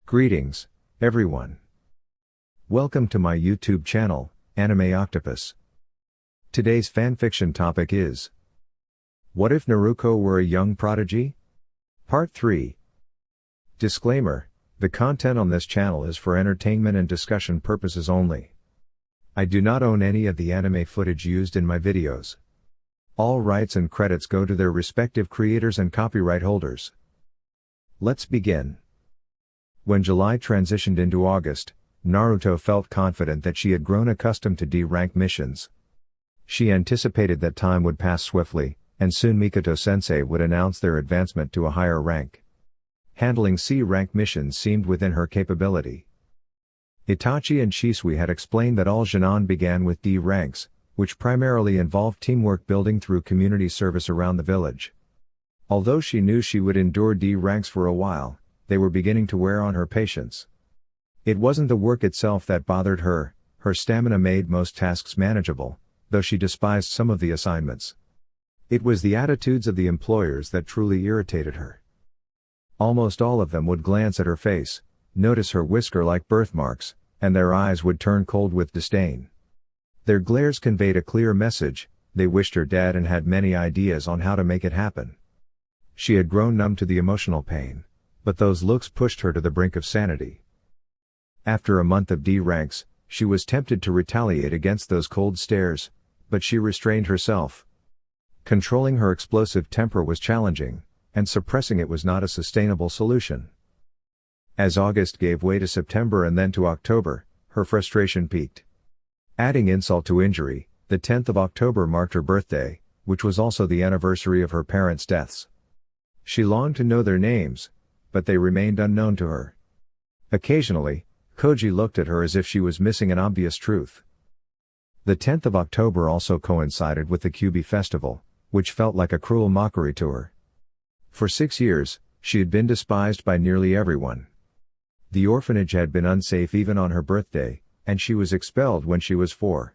Greetings, everyone. Welcome to my YouTube channel, Anime Octopus. Today's fanfiction topic is: what if Naruko were a young prodigy? Part 3. Disclaimer: the content on this channel is for entertainment and discussion purposes only. I do not own any of the anime footage used in my videos. All rights and credits go to their respective creators and copyright holders. Let's begin. When July transitioned into August, Naruto felt confident that she had grown accustomed to D-rank missions. She anticipated that time would pass swiftly, and soon Mikoto-sensei would announce their advancement to a higher rank. Handling C-rank missions seemed within her capability. Itachi and Shisui had explained that all Genin began with D ranks, which primarily involved teamwork building through community service around the village. Although she knew she would endure D ranks for a while, they were beginning to wear on her patience. It wasn't the work itself that bothered her, her stamina made most tasks manageable, though she despised some of the assignments. It was the attitudes of the employers that truly irritated her. Almost all of them would glance at her face, notice her whisker-like birthmarks, and their eyes would turn cold with disdain. Their glares conveyed a clear message: they wished her dead and had many ideas on how to make it happen. She had grown numb to the emotional pain, but those looks pushed her to the brink of sanity. After a month of D ranks, she was tempted to retaliate against those cold stares, but she restrained herself. Controlling her explosive temper was challenging, and suppressing it was not a sustainable solution. As August gave way to September and then to October, her frustration peaked. Adding insult to injury, the 10th of October marked her birthday, which was also the anniversary of her parents' deaths. She longed to know their names, but they remained unknown to her. Occasionally, Koji looked at her as if she was missing an obvious truth. The 10th of October also coincided with the Kyubi festival, which felt like a cruel mockery to her. For 6 years, she had been despised by nearly everyone. The orphanage had been unsafe even on her birthday, and she was expelled when she was 4.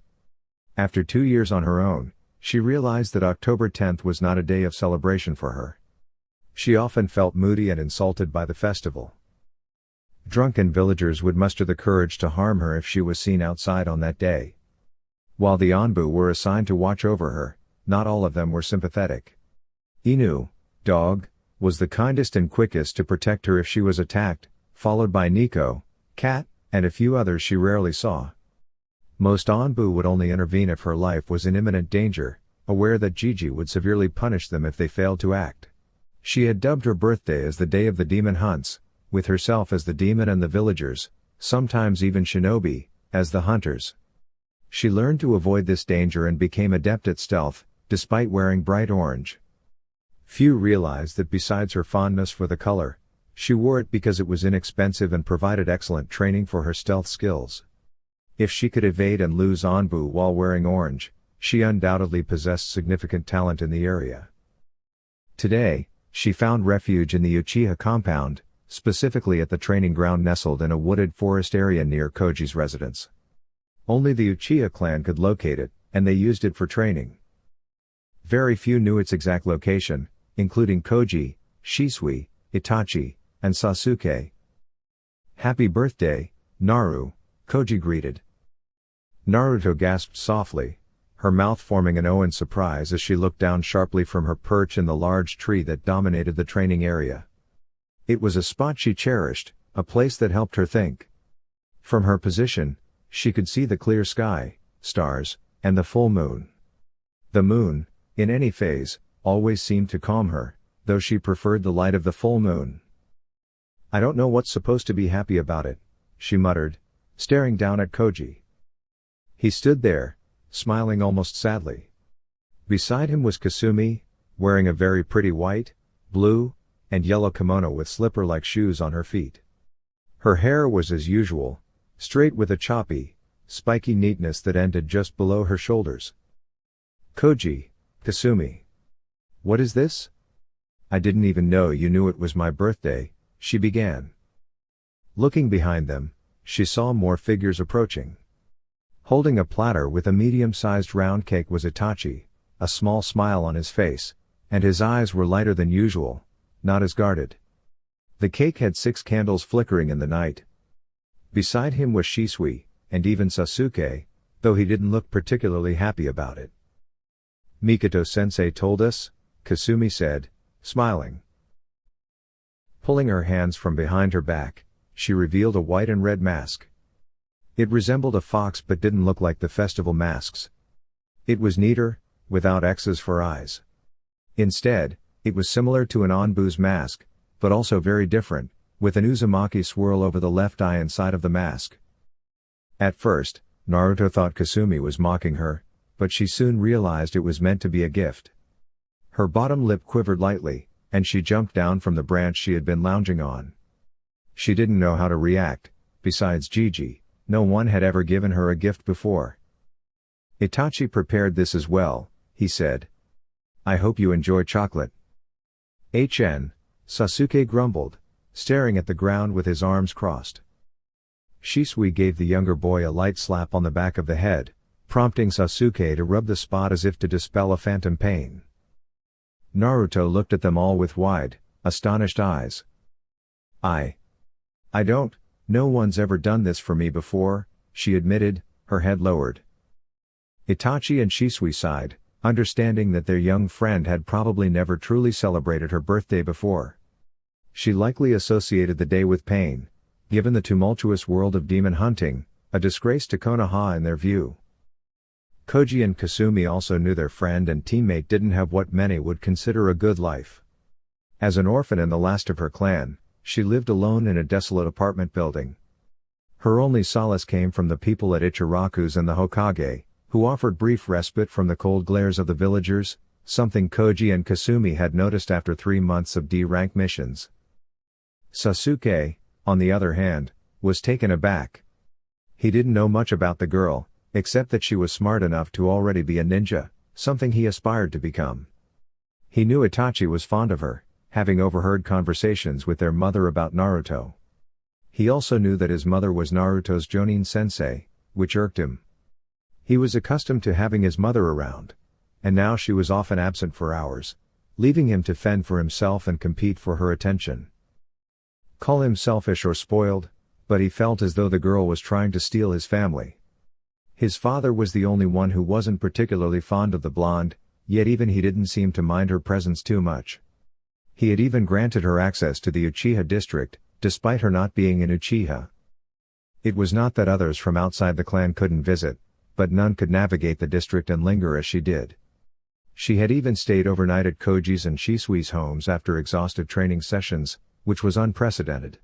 After 2 years on her own, she realized that October 10th was not a day of celebration for her. She often felt moody and insulted by the festival. Drunken villagers would muster the courage to harm her if she was seen outside on that day. While the Anbu were assigned to watch over her, not all of them were sympathetic. Inu, dog, was the kindest and quickest to protect her if she was attacked, followed by Nico, cat, and a few others she rarely saw. Most Anbu would only intervene if her life was in imminent danger, aware that Gigi would severely punish them if they failed to act. She had dubbed her birthday as the day of the demon hunts, with herself as the demon and the villagers, sometimes even shinobi, as the hunters. She learned to avoid this danger and became adept at stealth, despite wearing bright orange. Few realized that besides her fondness for the color, she wore it because it was inexpensive and provided excellent training for her stealth skills. If she could evade and lose Anbu while wearing orange, she undoubtedly possessed significant talent in the area. Today, she found refuge in the Uchiha compound, specifically at the training ground nestled in a wooded forest area near Koji's residence. Only the Uchiha clan could locate it, and they used it for training. Very few knew its exact location, including Koji, Shisui, Itachi, and Sasuke. "Happy birthday, Naru," Koji greeted. Naruto gasped softly, her mouth forming an O in surprise as she looked down sharply from her perch in the large tree that dominated the training area. It was a spot she cherished, a place that helped her think. From her position, she could see the clear sky, stars, and the full moon. The moon, in any phase, always seemed to calm her, though she preferred the light of the full moon. "I don't know what's supposed to be happy about it," she muttered, staring down at Koji. He stood there, smiling almost sadly. Beside him was Kasumi, wearing a very pretty white, blue, and yellow kimono with slipper-like shoes on her feet. Her hair was as usual, straight with a choppy, spiky neatness that ended just below her shoulders. "Koji, Kasumi. What is this? I didn't even know you knew it was my birthday," she began. Looking behind them, she saw more figures approaching. Holding a platter with a medium-sized round cake was Itachi, a small smile on his face, and his eyes were lighter than usual, not as guarded. The cake had 6 candles flickering in the night. Beside him was Shisui, and even Sasuke, though he didn't look particularly happy about it. "Mikoto-sensei told us," Kasumi said, smiling. Pulling her hands from behind her back, she revealed a white and red mask. It resembled a fox but didn't look like the festival masks. It was neater, without X's for eyes. Instead, it was similar to an Onbu's mask, but also very different, with an Uzumaki swirl over the left eye inside of the mask. At first, Naruto thought Kasumi was mocking her, but she soon realized it was meant to be a gift. Her bottom lip quivered lightly, and she jumped down from the branch she had been lounging on. She didn't know how to react. Besides Gigi, no one had ever given her a gift before. "Itachi prepared this as well," he said. "I hope you enjoy chocolate." Sasuke grumbled, staring at the ground with his arms crossed. Shisui gave the younger boy a light slap on the back of the head, prompting Sasuke to rub the spot as if to dispel a phantom pain. Naruto looked at them all with wide, astonished eyes. I don't, no one's ever done this for me before," she admitted, her head lowered. Itachi and Shisui sighed, understanding that their young friend had probably never truly celebrated her birthday before. She likely associated the day with pain, given the tumultuous world of demon hunting, a disgrace to Konoha in their view. Koji and Kasumi also knew their friend and teammate didn't have what many would consider a good life. As an orphan and the last of her clan, she lived alone in a desolate apartment building. Her only solace came from the people at Ichiraku's and the Hokage, who offered brief respite from the cold glares of the villagers, something Koji and Kasumi had noticed after 3 months of D-rank missions. Sasuke, on the other hand, was taken aback. He didn't know much about the girl, except that she was smart enough to already be a ninja, something he aspired to become. He knew Itachi was fond of her, having overheard conversations with their mother about Naruto. He also knew that his mother was Naruto's Jonin-sensei, which irked him. He was accustomed to having his mother around, and now she was often absent for hours, leaving him to fend for himself and compete for her attention. Call him selfish or spoiled, but he felt as though the girl was trying to steal his family. His father was the only one who wasn't particularly fond of the blonde, yet even he didn't seem to mind her presence too much. He had even granted her access to the Uchiha district, despite her not being an Uchiha. It was not that others from outside the clan couldn't visit, but none could navigate the district and linger as she did. She had even stayed overnight at Koji's and Shisui's homes after exhaustive training sessions, which was unprecedented.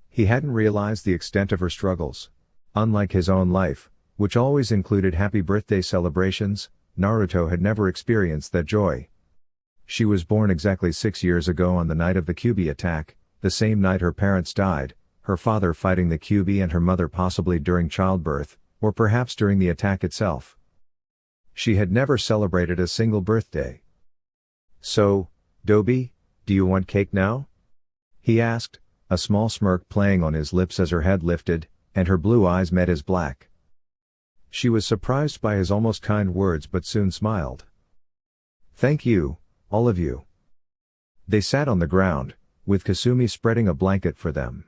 He hadn't realized the extent of her struggles. Unlike his own life, which always included happy birthday celebrations, Naruto had never experienced that joy. She was born exactly 6 years ago on the night of the Kyuubi attack, the same night her parents died, her father fighting the Kyuubi and her mother possibly during childbirth, or perhaps during the attack itself. She had never celebrated a single birthday. "So, Dobi, do you want cake now?" he asked, a small smirk playing on his lips as her head lifted, and her blue eyes met his black. She was surprised by his almost kind words but soon smiled. "Thank you, all of you." They sat on the ground, with Kasumi spreading a blanket for them.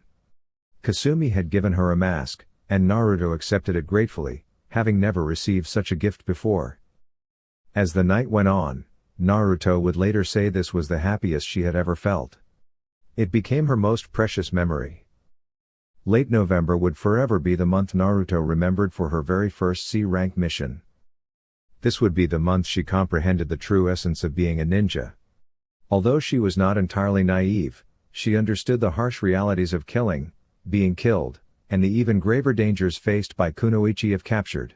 Kasumi had given her a mask, and Naruto accepted it gratefully, having never received such a gift before. As the night went on, Naruto would later say this was the happiest she had ever felt. It became her most precious memory. Late November would forever be the month Naruto remembered for her very first C-rank mission. This would be the month she comprehended the true essence of being a ninja. Although she was not entirely naive, she understood the harsh realities of killing, being killed, and the even graver dangers faced by kunoichi if captured.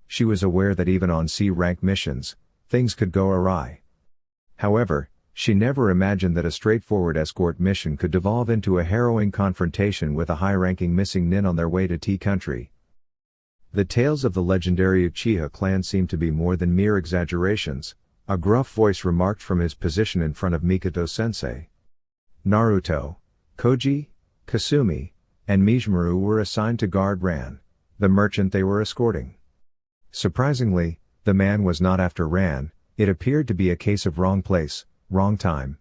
She was aware that even on C-rank missions, things could go awry. However, she never imagined that a straightforward escort mission could devolve into a harrowing confrontation with a high-ranking missing nin on their way to T-country. The tales of the legendary Uchiha clan seemed to be more than mere exaggerations, a gruff voice remarked from his position in front of Mikoto-sensei. Naruto, Koji, Kasumi, and Mizmaru were assigned to guard Ran, the merchant they were escorting. Surprisingly, the man was not after Ran. It appeared to be a case of wrong place, wrong time.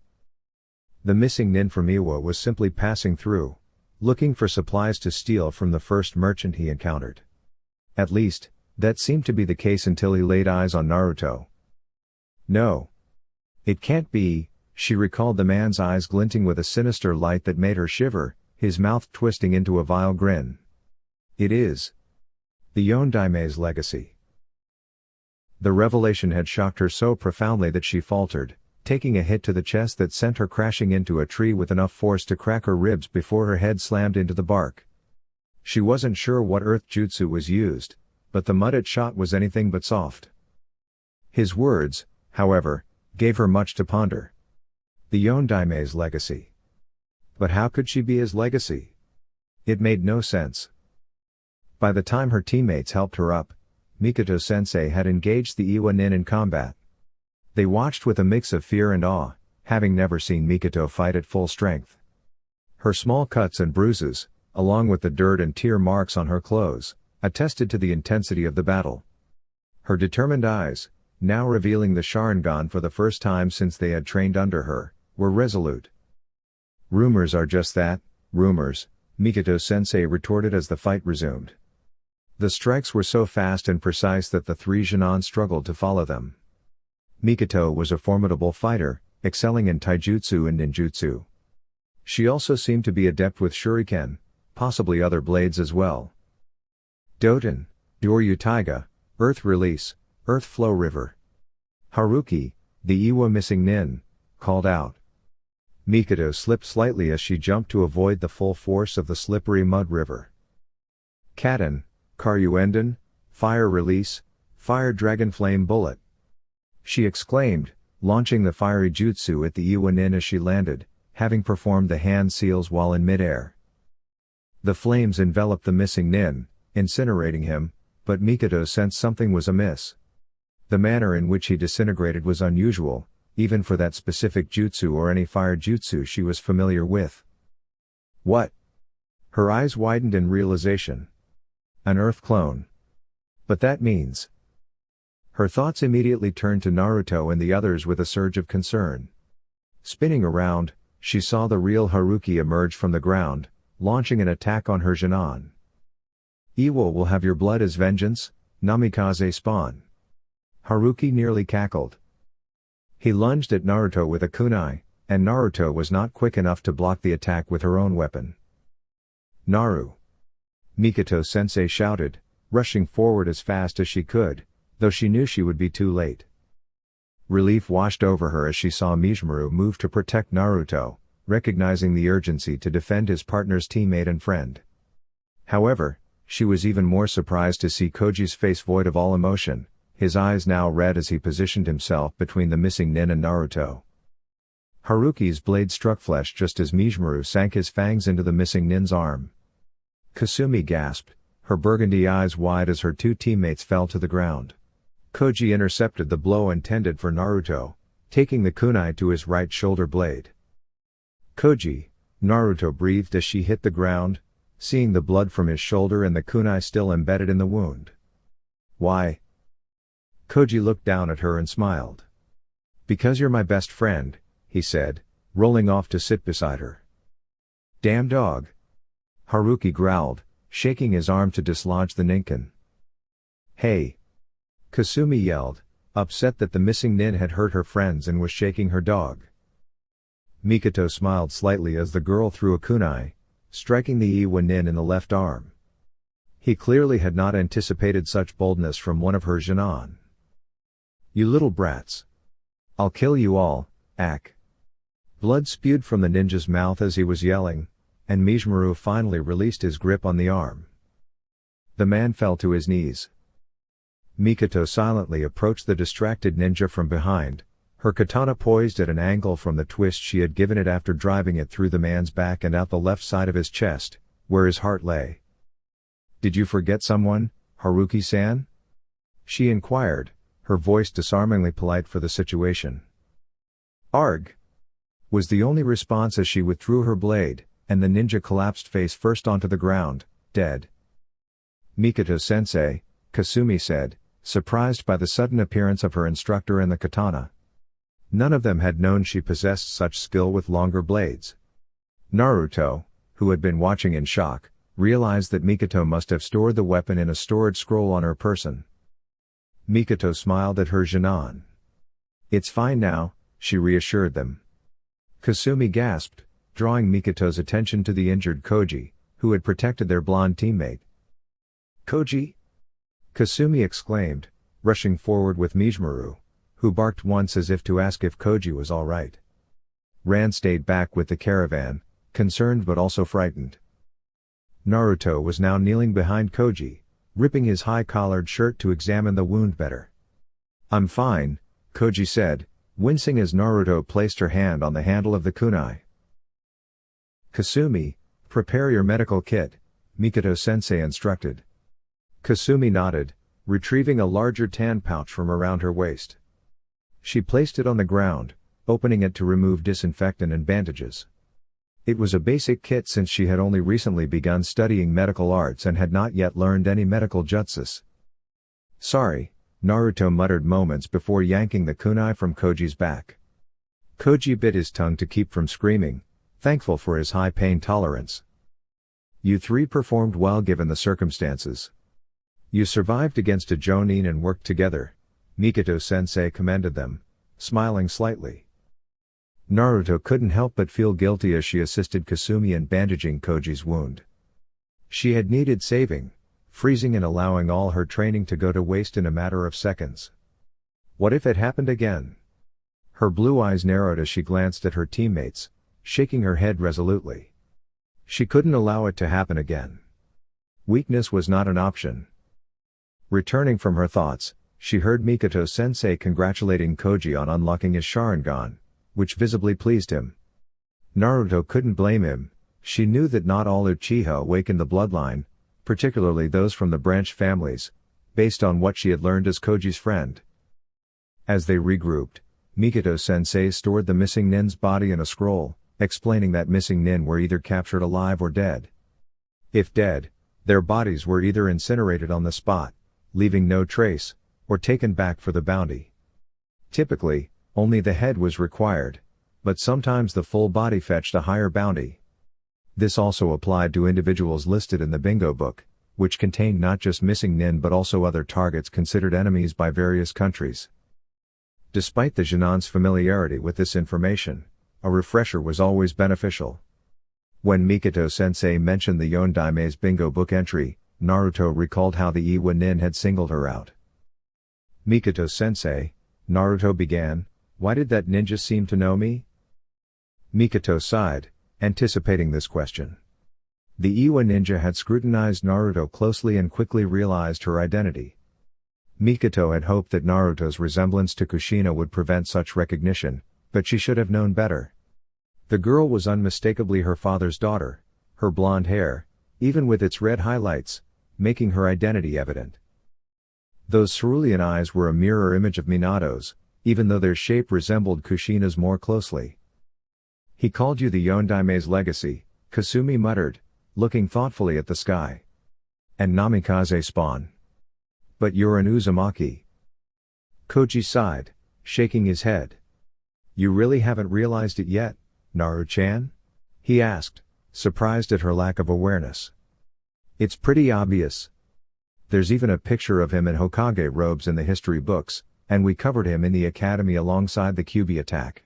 The missing nin from Iwa was simply passing through, looking for supplies to steal from the first merchant he encountered. At least, that seemed to be the case until he laid eyes on Naruto. No. It can't be, she recalled the man's eyes glinting with a sinister light that made her shiver, his mouth twisting into a vile grin. It is the Yondaime's legacy. The revelation had shocked her so profoundly that she faltered, taking a hit to the chest that sent her crashing into a tree with enough force to crack her ribs before her head slammed into the bark. She wasn't sure what earth jutsu was used, but the mud it shot was anything but soft. His words, however, gave her much to ponder. The Yondaime's legacy. But how could she be his legacy? It made no sense. By the time her teammates helped her up, Mikoto-sensei had engaged the Iwa nin in combat. They watched with a mix of fear and awe, having never seen Mikoto fight at full strength. Her small cuts and bruises, along with the dirt and tear marks on her clothes, attested to the intensity of the battle. Her determined eyes, now revealing the Sharingan for the first time since they had trained under her, were resolute. Rumors are just that, rumors, Mikoto-sensei retorted as the fight resumed. The strikes were so fast and precise that the three Genin struggled to follow them. Mikoto was a formidable fighter, excelling in taijutsu and ninjutsu. She also seemed to be adept with shuriken, possibly other blades as well. Doten, Doryu Taiga, Earth Release, Earth Flow River. Haruki, the Iwa missing nin, called out. Mikoto slipped slightly as she jumped to avoid the full force of the slippery mud river. Katen, Karyuenden, Fire Release, Fire Dragon Flame Bullet. She exclaimed, launching the fiery jutsu at the Iwa nin as she landed, having performed the hand seals while in midair. The flames enveloped the missing nin, incinerating him, but Mikoto sensed something was amiss. The manner in which he disintegrated was unusual, even for that specific jutsu or any fire jutsu she was familiar with. What? Her eyes widened in realization. An earth clone. But that means. Her thoughts immediately turned to Naruto and the others with a surge of concern. Spinning around, she saw the real Haruki emerge from the ground, launching an attack on her Genin. Iwa will have your blood as vengeance, Namikaze spawn. Haruki nearly cackled. He lunged at Naruto with a kunai, and Naruto was not quick enough to block the attack with her own weapon. Naru! Mikoto-sensei shouted, rushing forward as fast as she could, though she knew she would be too late. Relief washed over her as she saw Mizmaru move to protect Naruto, recognizing the urgency to defend his partner's teammate and friend. However, she was even more surprised to see Koji's face void of all emotion, his eyes now red as he positioned himself between the missing nin and Naruto. Haruki's blade struck flesh just as Mizmaru sank his fangs into the missing nin's arm. Kasumi gasped, her burgundy eyes wide as her two teammates fell to the ground. Koji intercepted the blow intended for Naruto, taking the kunai to his right shoulder blade. Koji, Naruto breathed as she hit the ground, seeing the blood from his shoulder and the kunai still embedded in the wound. Why? Koji looked down at her and smiled. Because you're my best friend, he said, rolling off to sit beside her. Damn dog! Haruki growled, shaking his arm to dislodge the ninkin. Hey! Kasumi yelled, upset that the missing nin had hurt her friends and was shaking her dog. Mikoto smiled slightly as the girl threw a kunai, striking the Iwa nin in the left arm. He clearly had not anticipated such boldness from one of her Genin. You little brats! I'll kill you all, Ak! Blood spewed from the ninja's mouth as he was yelling, and Mizmaru finally released his grip on the arm. The man fell to his knees. Mikoto silently approached the distracted ninja from behind, her katana poised at an angle from the twist she had given it after driving it through the man's back and out the left side of his chest, where his heart lay. Did you forget someone, Haruki-san? She inquired, her voice disarmingly polite for the situation. Arg! Was the only response as she withdrew her blade, and the ninja collapsed face first onto the ground, dead. Mikoto-sensei, Kasumi said, surprised by the sudden appearance of her instructor and the katana. None of them had known she possessed such skill with longer blades. Naruto, who had been watching in shock, realized that Mikoto must have stored the weapon in a storage scroll on her person. Mikoto smiled at her Jinan. "It's fine now," she reassured them. Kasumi gasped, drawing Mikoto's attention to the injured Koji, who had protected their blonde teammate. "Koji?" Kasumi exclaimed, rushing forward with Mijimaru, who barked once as if to ask if Koji was all right. Ran stayed back with the caravan, concerned but also frightened. Naruto was now kneeling behind Koji, ripping his high-collared shirt to examine the wound better. "I'm fine," Koji said, wincing as Naruto placed her hand on the handle of the kunai. "Kasumi, prepare your medical kit," Mikoto-sensei instructed. Kasumi nodded, retrieving a larger tan pouch from around her waist. She placed it on the ground, opening it to remove disinfectant and bandages. It was a basic kit since she had only recently begun studying medical arts and had not yet learned any medical jutsus. "Sorry," Naruto muttered moments before yanking the kunai from Koji's back. Koji bit his tongue to keep from screaming, thankful for his high pain tolerance. "You three performed well given the circumstances. You survived against a Jonin and worked together," Mikoto-sensei commended them, smiling slightly. Naruto couldn't help but feel guilty as she assisted Kasumi in bandaging Koji's wound. She had needed saving, freezing and allowing all her training to go to waste in a matter of seconds. What if it happened again? Her blue eyes narrowed as she glanced at her teammates, shaking her head resolutely. She couldn't allow it to happen again. Weakness was not an option. Returning from her thoughts, she heard Mikoto-sensei congratulating Koji on unlocking his Sharingan, which visibly pleased him. Naruto couldn't blame him. She knew that not all Uchiha awakened the bloodline, particularly those from the branch families, based on what she had learned as Koji's friend. As they regrouped, Mikoto-sensei stored the missing nin's body in a scroll, explaining that missing nin were either captured alive or dead. If dead, their bodies were either incinerated on the spot, leaving no trace, or taken back for the bounty. Typically, only the head was required, but sometimes the full body fetched a higher bounty. This also applied to individuals listed in the bingo book, which contained not just missing nin but also other targets considered enemies by various countries. Despite the Jinan's familiarity with this information, a refresher was always beneficial. When Mikoto-sensei mentioned the Yondaime's bingo book entry, Naruto recalled how the Iwa nin had singled her out. "Mikoto-sensei," Naruto began, "why did that ninja seem to know me?" Mikoto sighed, anticipating this question. The Iwa ninja had scrutinized Naruto closely and quickly realized her identity. Mikoto had hoped that Naruto's resemblance to Kushina would prevent such recognition, but she should have known better. The girl was unmistakably her father's daughter, her blonde hair, even with its red highlights, making her identity evident. Those cerulean eyes were a mirror image of Minato's, even though their shape resembled Kushina's more closely. "He called you the Yondaime's legacy," Kasumi muttered, looking thoughtfully at the sky. "And Namikaze spawn. But you're an Uzumaki." Koji sighed, shaking his head. "You really haven't realized it yet, Naru-chan?" he asked, surprised at her lack of awareness. "It's pretty obvious. There's even a picture of him in Hokage robes in the history books, and we covered him in the academy alongside the Kyuubi attack."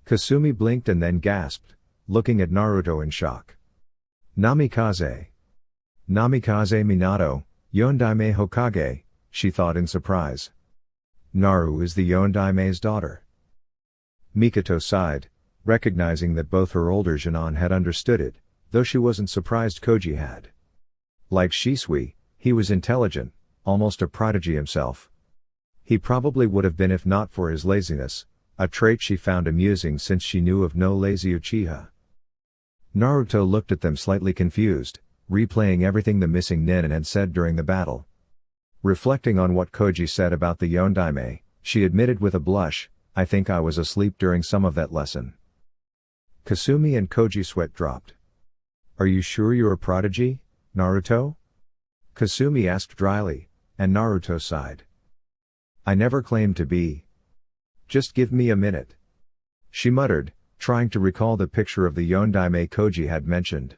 Kasumi blinked and then gasped, looking at Naruto in shock. "Namikaze. Namikaze Minato, Yondaime Hokage," she thought in surprise. "Naru is the Yondaime's daughter." Mikoto sighed, recognizing that both her older Jinan had understood it, though she wasn't surprised Koji had. Like Shisui, he was intelligent, almost a prodigy himself. He probably would have been if not for his laziness, a trait she found amusing since she knew of no lazy Uchiha. Naruto looked at them slightly confused, replaying everything the missing nin had said during the battle. Reflecting on what Koji said about the Yondaime, she admitted with a blush, "I think I was asleep during some of that lesson." Kasumi and Koji sweat dropped. "Are you sure you're a prodigy, Naruto?" Kasumi asked dryly, and Naruto sighed. "I never claimed to be." Just give me a minute. She muttered, trying to recall the picture of the Yondaime Koji had mentioned.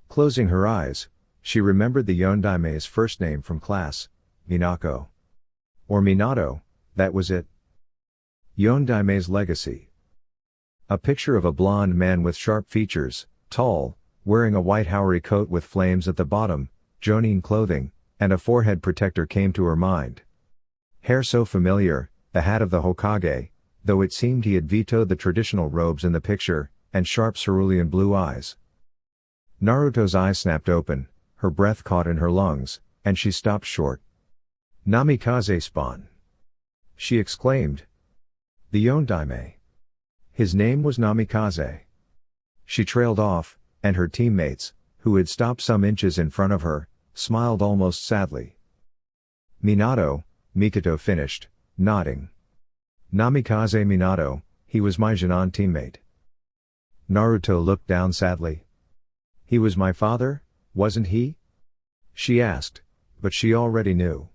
Closing her eyes, she remembered the Yondaime's first name from class, Minako. Or Minato, that was it. Yondaime's legacy. A picture of a blond man with sharp features, tall, wearing a white Haori coat with flames at the bottom, Jonin clothing, and a forehead protector came to her mind. Hair so familiar, the hat of the Hokage, though it seemed he had vetoed the traditional robes in the picture, and sharp cerulean blue eyes. Naruto's eyes snapped open, her breath caught in her lungs, and she stopped short. Namikaze spawn! She exclaimed. The Yondaime. His name was Namikaze. She trailed off, and her teammates, who had stopped some inches in front of her, smiled almost sadly. Minato, Mikoto finished, nodding. Namikaze Minato, he was my Jinan teammate. Naruto looked down sadly. He was my father, wasn't he? She asked, but she already knew.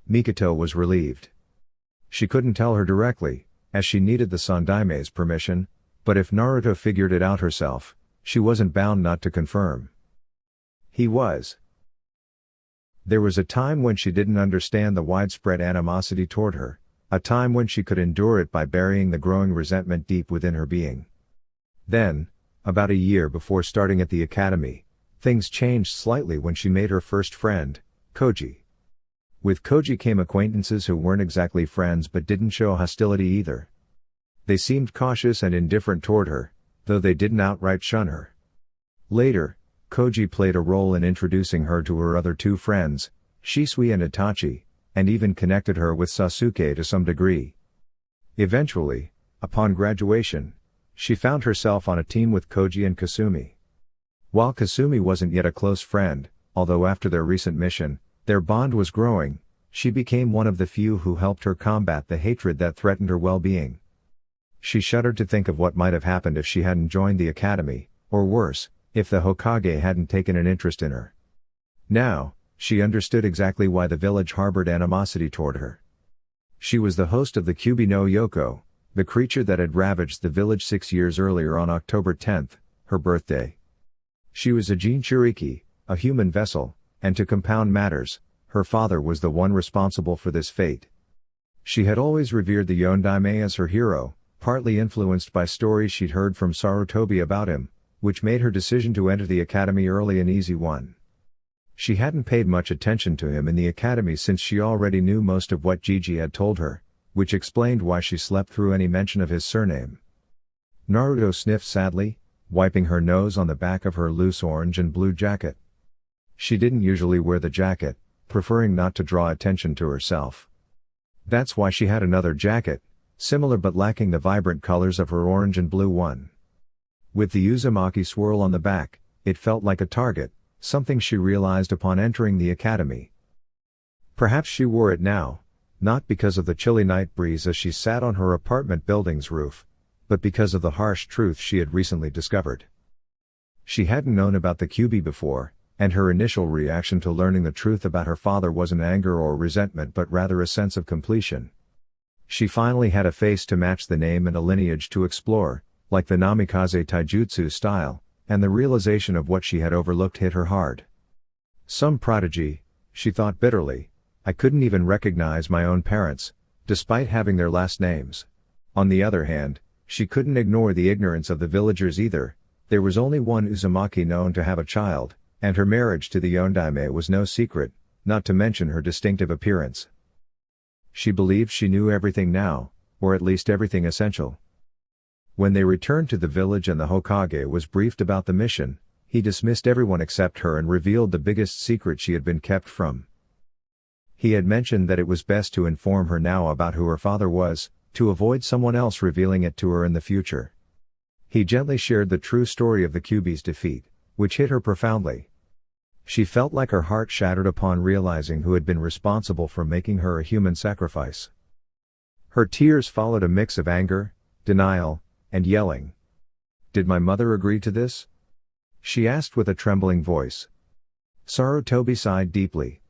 Mikoto was relieved. She couldn't tell her directly, as she needed the Sandaime's permission, but if Naruto figured it out herself, she wasn't bound not to confirm. He was. There was a time when she didn't understand the widespread animosity toward her, a time when she could endure it by burying the growing resentment deep within her being. Then, about a year before starting at the academy, things changed slightly when she made her first friend, Koji. With Koji came acquaintances who weren't exactly friends but didn't show hostility either. They seemed cautious and indifferent toward her, though they didn't outright shun her. Later, Koji played a role in introducing her to her other two friends, Shisui and Itachi, and even connected her with Sasuke to some degree. Eventually, upon graduation, she found herself on a team with Koji and Kasumi. While Kasumi wasn't yet a close friend, although after their recent mission, their bond was growing, she became one of the few who helped her combat the hatred that threatened her well-being. She shuddered to think of what might have happened if she hadn't joined the academy, or worse, if the Hokage hadn't taken an interest in her. Now, she understood exactly why the village harbored animosity toward her. She was the host of the Kyuubi no Yoko, the creature that had ravaged the village 6 years earlier on October 10th, her birthday. She was a Jinchuriki, a human vessel, and to compound matters, her father was the one responsible for this fate. She had always revered the Yondaime as her hero, partly influenced by stories she'd heard from Sarutobi about him, which made her decision to enter the academy early an easy one. She hadn't paid much attention to him in the academy since she already knew most of what Gigi had told her, which explained why she slept through any mention of his surname. Naruto sniffed sadly, wiping her nose on the back of her loose orange and blue jacket. She didn't usually wear the jacket, preferring not to draw attention to herself. That's why she had another jacket, similar but lacking the vibrant colors of her orange and blue one. With the Uzumaki swirl on the back, it felt like a target, something she realized upon entering the academy. Perhaps she wore it now, not because of the chilly night breeze as she sat on her apartment building's roof, but because of the harsh truth she had recently discovered. She hadn't known about the Kyuubi before, and her initial reaction to learning the truth about her father wasn't anger or resentment but rather a sense of completion. She finally had a face to match the name and a lineage to explore, like the Namikaze Taijutsu style, and the realization of what she had overlooked hit her hard. Some prodigy, she thought bitterly. I couldn't even recognize my own parents, despite having their last names. On the other hand, she couldn't ignore the ignorance of the villagers either. There was only one Uzumaki known to have a child, and her marriage to the Yondaime was no secret, not to mention her distinctive appearance. She believed she knew everything now, or at least everything essential. When they returned to the village and the Hokage was briefed about the mission, he dismissed everyone except her and revealed the biggest secret she had been kept from. He had mentioned that it was best to inform her now about who her father was, to avoid someone else revealing it to her in the future. He gently shared the true story of the Kyuubi's defeat, which hit her profoundly. She felt like her heart shattered upon realizing who had been responsible for making her a human sacrifice. Her tears followed a mix of anger, denial, and yelling. "Did my mother agree to this?" she asked with a trembling voice. Sarutobi sighed deeply.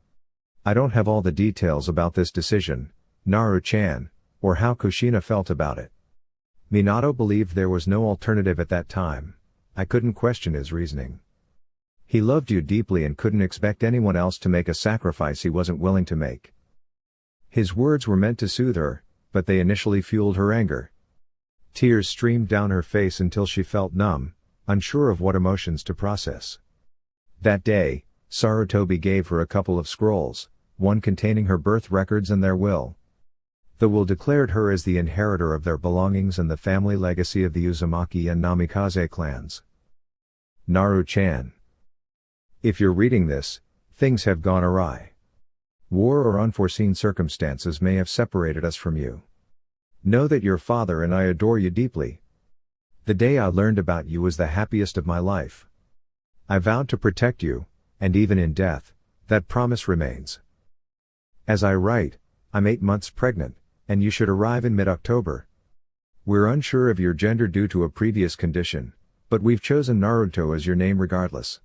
"I don't have all the details about this decision, Naru-chan, or how Kushina felt about it. Minato believed there was no alternative at that time. I couldn't question his reasoning. He loved you deeply and couldn't expect anyone else to make a sacrifice he wasn't willing to make. His words were meant to soothe her, but they initially fueled her anger. Tears streamed down her face until she felt numb, unsure of what emotions to process. That day, Sarutobi gave her a couple of scrolls, one containing her birth records and their will. The will declared her as the inheritor of their belongings and the family legacy of the Uzumaki and Namikaze clans. Naru-chan. If you're reading this, things have gone awry. War or unforeseen circumstances may have separated us from you. Know that your father and I adore you deeply. The day I learned about you was the happiest of my life. I vowed to protect you, and even in death, that promise remains. As I write, I'm 8 months pregnant, and you should arrive in mid-October. We're unsure of your gender due to a previous condition, but we've chosen Naruto as your name regardless.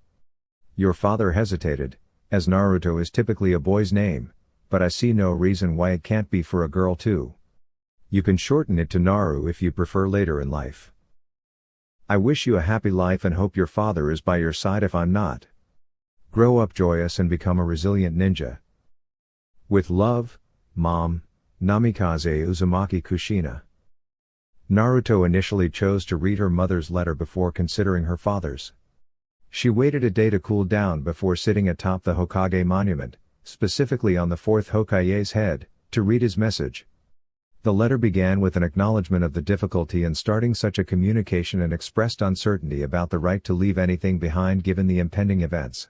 Your father hesitated, as Naruto is typically a boy's name, but I see no reason why it can't be for a girl too. You can shorten it to Naru if you prefer later in life. I wish you a happy life and hope your father is by your side if I'm not. Grow up joyous and become a resilient ninja. With love, Mom, Namikaze Uzumaki Kushina. Naruto initially chose to read her mother's letter before considering her father's. She waited a day to cool down before sitting atop the Hokage monument, specifically on the 4th Hokage's head, to read his message. The letter began with an acknowledgement of the difficulty in starting such a communication and expressed uncertainty about the right to leave anything behind given the impending events.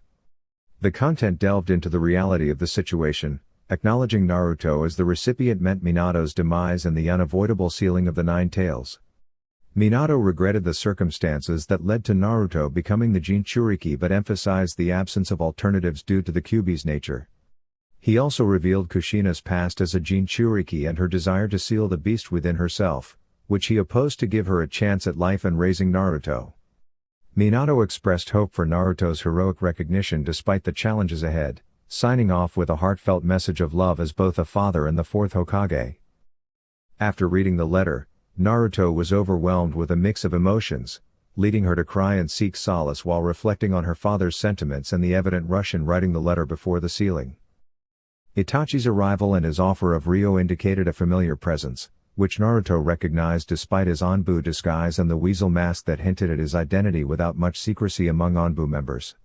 The content delved into the reality of the situation, acknowledging Naruto as the recipient meant Minato's demise and the unavoidable sealing of the Nine Tails. Minato regretted the circumstances that led to Naruto becoming the Jinchuriki but emphasized the absence of alternatives due to the Kyuubi's nature. He also revealed Kushina's past as a Jinchuriki and her desire to seal the beast within herself, which he opposed to give her a chance at life and raising Naruto. Minato expressed hope for Naruto's heroic recognition despite the challenges ahead, signing off with a heartfelt message of love as both a father and the 4th Hokage. After reading the letter, Naruto was overwhelmed with a mix of emotions, leading her to cry and seek solace while reflecting on her father's sentiments and the evident rush in writing the letter before the sealing. Itachi's arrival and his offer of Ryo indicated a familiar presence, which Naruto recognized despite his Anbu disguise and the weasel mask that hinted at his identity without much secrecy among Anbu members.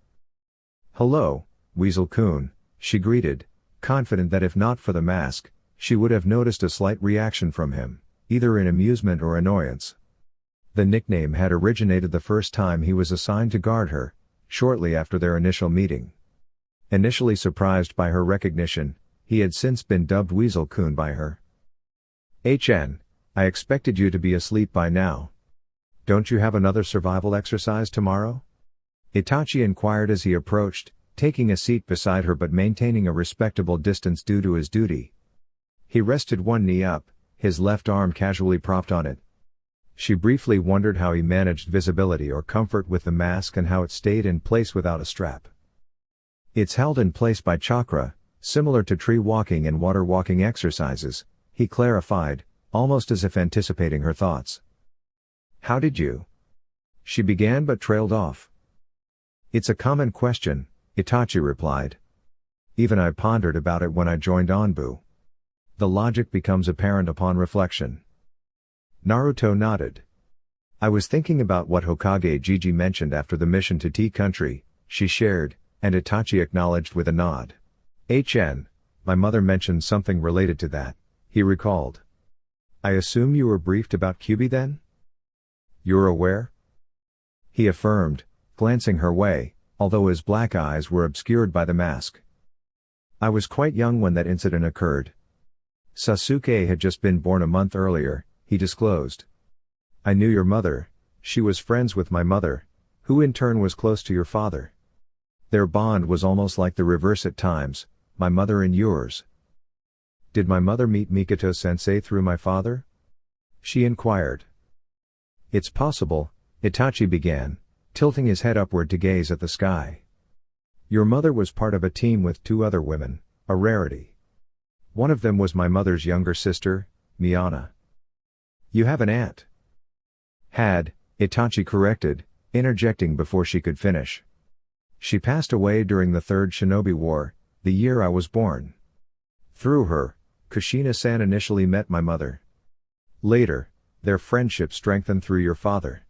"Hello, Weasel-kun," she greeted, confident that if not for the mask, she would have noticed a slight reaction from him, either in amusement or annoyance. The nickname had originated the first time he was assigned to guard her, shortly after their initial meeting. Initially surprised by her recognition, he had since been dubbed Weasel-kun by her. I expected you to be asleep by now. Don't you have another survival exercise tomorrow?" Itachi inquired as he approached, taking a seat beside her but maintaining a respectable distance due to his duty. He rested one knee up, his left arm casually propped on it. She briefly wondered how he managed visibility or comfort with the mask and how it stayed in place without a strap. "It's held in place by chakra, similar to tree walking and water walking exercises," he clarified, almost as if anticipating her thoughts. "How did you?" she began but trailed off. "It's a common question," Itachi replied. "Even I pondered about it when I joined Anbu. The logic becomes apparent upon reflection." Naruto nodded. "I was thinking about what Hokage Gigi mentioned after the mission to Tea Country," she shared, and Itachi acknowledged with a nod. My mother mentioned something related to that," he recalled. "I assume you were briefed about Kyuubi then?" "You're aware?" he affirmed, glancing her way, although his black eyes were obscured by the mask. "I was quite young when that incident occurred. Sasuke had just been born a month earlier," he disclosed. "I knew your mother, she was friends with my mother, who in turn was close to your father. Their bond was almost like the reverse at times, my mother and yours." "Did my mother meet Mikoto-sensei through my father?" she inquired. "It's possible," Itachi began, tilting his head upward to gaze at the sky. "Your mother was part of a team with 2 other women, a rarity. One of them was my mother's younger sister, Miyana. You have an aunt. Had, Itachi corrected, interjecting before she could finish. She passed away during the Third Shinobi War, the year I was born. Through her, Kushina-san initially met my mother. Later, their friendship strengthened through your father.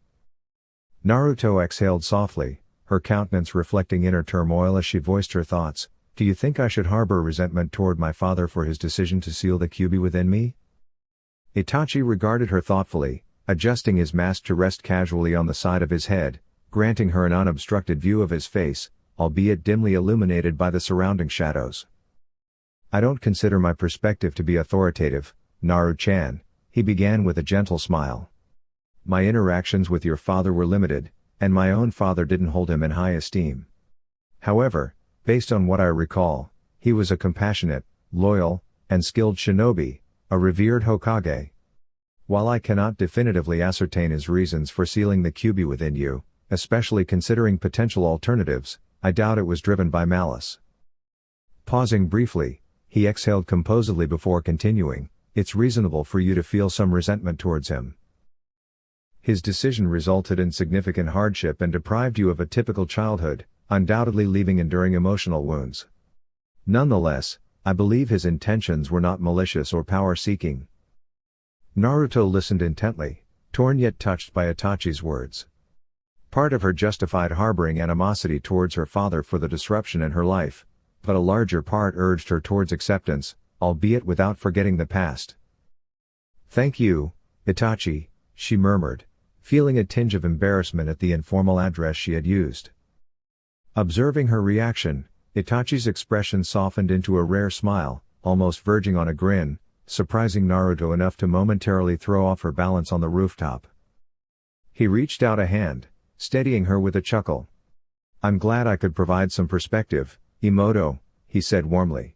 Naruto exhaled softly, her countenance reflecting inner turmoil as she voiced her thoughts. Do you think I should harbor resentment toward my father for his decision to seal the Kyuubi within me? Itachi regarded her thoughtfully, adjusting his mask to rest casually on the side of his head, granting her an unobstructed view of his face, albeit dimly illuminated by the surrounding shadows. I don't consider my perspective to be authoritative, Naru-chan, he began with a gentle smile. My interactions with your father were limited, and my own father didn't hold him in high esteem. However, based on what I recall, he was a compassionate, loyal, and skilled shinobi, a revered Hokage. While I cannot definitively ascertain his reasons for sealing the Kyuubi within you, especially considering potential alternatives, I doubt it was driven by malice. Pausing briefly, he exhaled composedly before continuing, it's reasonable for you to feel some resentment towards him. His decision resulted in significant hardship and deprived you of a typical childhood, undoubtedly leaving enduring emotional wounds. Nonetheless, I believe his intentions were not malicious or power-seeking. Naruto listened intently, torn yet touched by Itachi's words. Part of her justified harboring animosity towards her father for the disruption in her life, but a larger part urged her towards acceptance, albeit without forgetting the past. Thank you, Itachi, she murmured, feeling a tinge of embarrassment at the informal address she had used. Observing her reaction, Itachi's expression softened into a rare smile, almost verging on a grin, surprising Naruto enough to momentarily throw off her balance on the rooftop. He reached out a hand, steadying her with a chuckle. I'm glad I could provide some perspective, Imoto, he said warmly.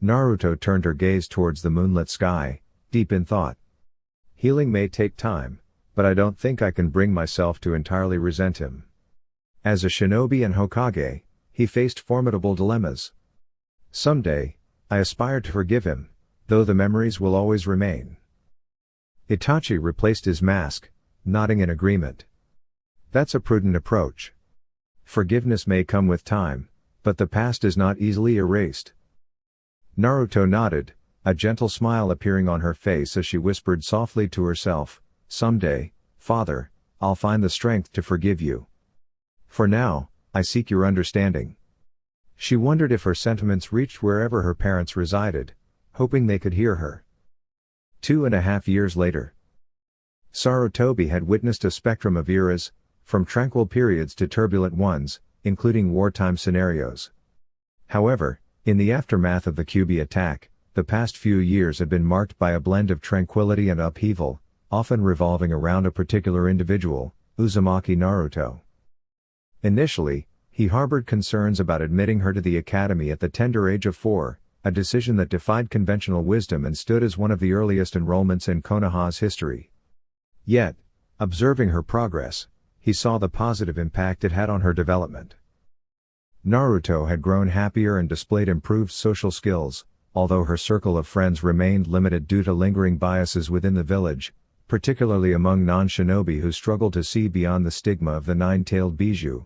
Naruto turned her gaze towards the moonlit sky, deep in thought. Healing may take time, but I don't think I can bring myself to entirely resent him. As a shinobi and Hokage, he faced formidable dilemmas. Someday, I aspire to forgive him, though the memories will always remain. Itachi replaced his mask, nodding in agreement. That's a prudent approach. Forgiveness may come with time, but the past is not easily erased. Naruto nodded, a gentle smile appearing on her face as she whispered softly to herself, someday, father, I'll find the strength to forgive you. For now, I seek your understanding. She wondered if her sentiments reached wherever her parents resided, hoping they could hear her. 2.5 years later. Sarutobi had witnessed a spectrum of eras, from tranquil periods to turbulent ones, including wartime scenarios. However, in the aftermath of the Kyuubi attack, the past few years had been marked by a blend of tranquility and upheaval, often revolving around a particular individual, Uzumaki Naruto. Initially, he harbored concerns about admitting her to the academy at the tender age of 4, a decision that defied conventional wisdom and stood as one of the earliest enrollments in Konoha's history. Yet, observing her progress, he saw the positive impact it had on her development. Naruto had grown happier and displayed improved social skills, although her circle of friends remained limited due to lingering biases within the village, particularly among non-shinobi who struggled to see beyond the stigma of the nine-tailed bijou.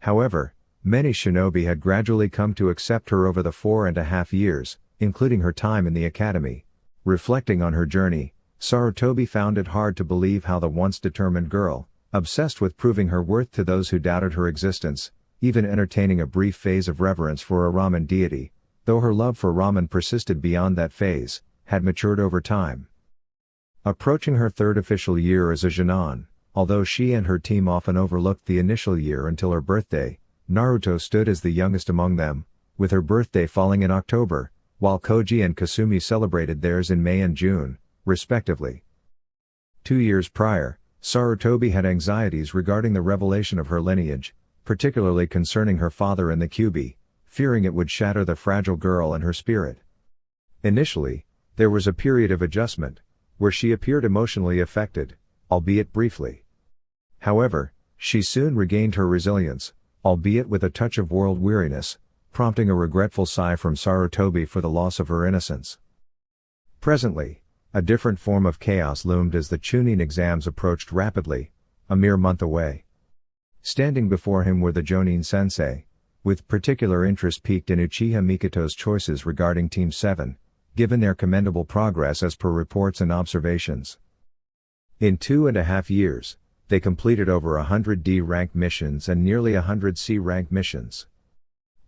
However, many shinobi had gradually come to accept her over the 4.5 years, including her time in the academy. Reflecting on her journey, Sarutobi found it hard to believe how the once determined girl, obsessed with proving her worth to those who doubted her existence, even entertaining a brief phase of reverence for a ramen deity, though her love for ramen persisted beyond that phase, had matured over time. Approaching her third official year as a Genin, although she and her team often overlooked the initial year until her birthday, Naruto stood as the youngest among them, with her birthday falling in October, while Koji and Kasumi celebrated theirs in May and June, respectively. 2 years prior, Sarutobi had anxieties regarding the revelation of her lineage, particularly concerning her father and the Kyuubi, fearing it would shatter the fragile girl and her spirit. Initially, there was a period of adjustment, where she appeared emotionally affected, albeit briefly. However, she soon regained her resilience, albeit with a touch of world weariness, prompting a regretful sigh from Sarutobi for the loss of her innocence. Presently, A different form of chaos loomed as the Chunin exams approached rapidly, a mere month away. Standing before him were the Jonin sensei, with particular interest piqued in Uchiha Mikoto's choices regarding Team 7, given their commendable progress as per reports and observations. In 2.5 years, they completed over 100 D-rank missions and nearly 100 C-rank missions.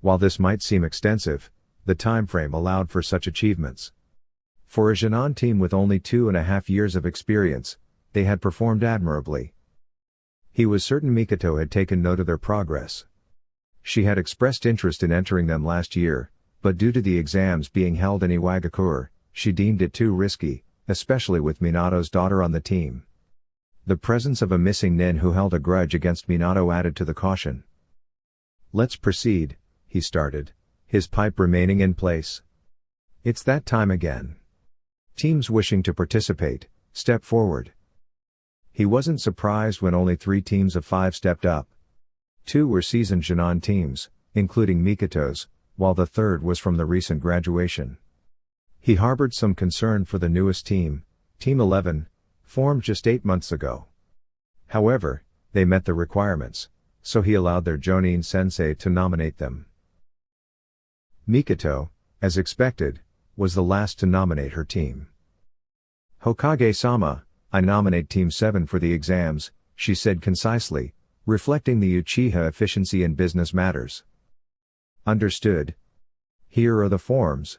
While this might seem extensive, the time frame allowed for such achievements. For a Jinan team with only 2.5 years of experience, they had performed admirably. He was certain Mikoto had taken note of their progress. She had expressed interest in entering them last year, but due to the exams being held in Iwagakure, she deemed it too risky, especially with Minato's daughter on the team. The presence of a missing nin who held a grudge against Minato added to the caution. "Let's proceed," he started, his pipe remaining in place. "It's that time again. Teams wishing to participate, step forward." He wasn't surprised when only 3 teams of 5 stepped up. 2 were seasoned Jinan teams, including Mikoto's, while the third was from the recent graduation. He harbored some concern for the newest team, Team 11, formed just 8 months ago. However, they met the requirements, so he allowed their Jonin sensei to nominate them. Mikoto, as expected, was the last to nominate her team. "Hokage-sama, I nominate Team 7 for the exams," she said concisely, reflecting the Uchiha efficiency in business matters. "Understood. Here are the forms.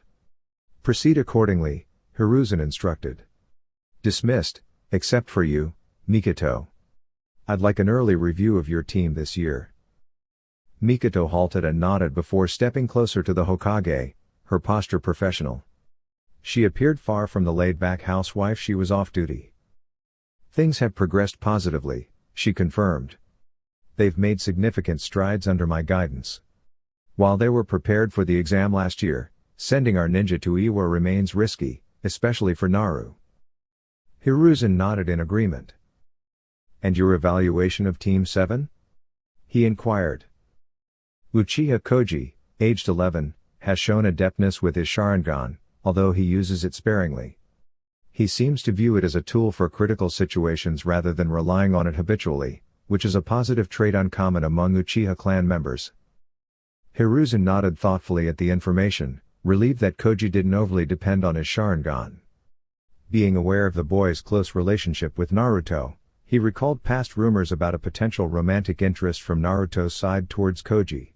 Proceed accordingly," Hiruzen instructed. "Dismissed, except for you, Mikoto. I'd like an early review of your team this year." Mikoto halted and nodded before stepping closer to the Hokage, her posture professional. She appeared far from the laid-back housewife she was off-duty. "Things have progressed positively," she confirmed. "They've made significant strides under my guidance. While they were prepared for the exam last year, sending our ninja to Iwa remains risky, especially for Naru." Hiruzen nodded in agreement. "And your evaluation of Team 7? He inquired. "Uchiha Koji, aged 11, has shown adeptness with his Sharingan, although he uses it sparingly. He seems to view it as a tool for critical situations rather than relying on it habitually, which is a positive trait uncommon among Uchiha clan members." Hiruzen nodded thoughtfully at the information, relieved that Koji didn't overly depend on his Sharingan. Being aware of the boy's close relationship with Naruto, he recalled past rumors about a potential romantic interest from Naruto's side towards Koji.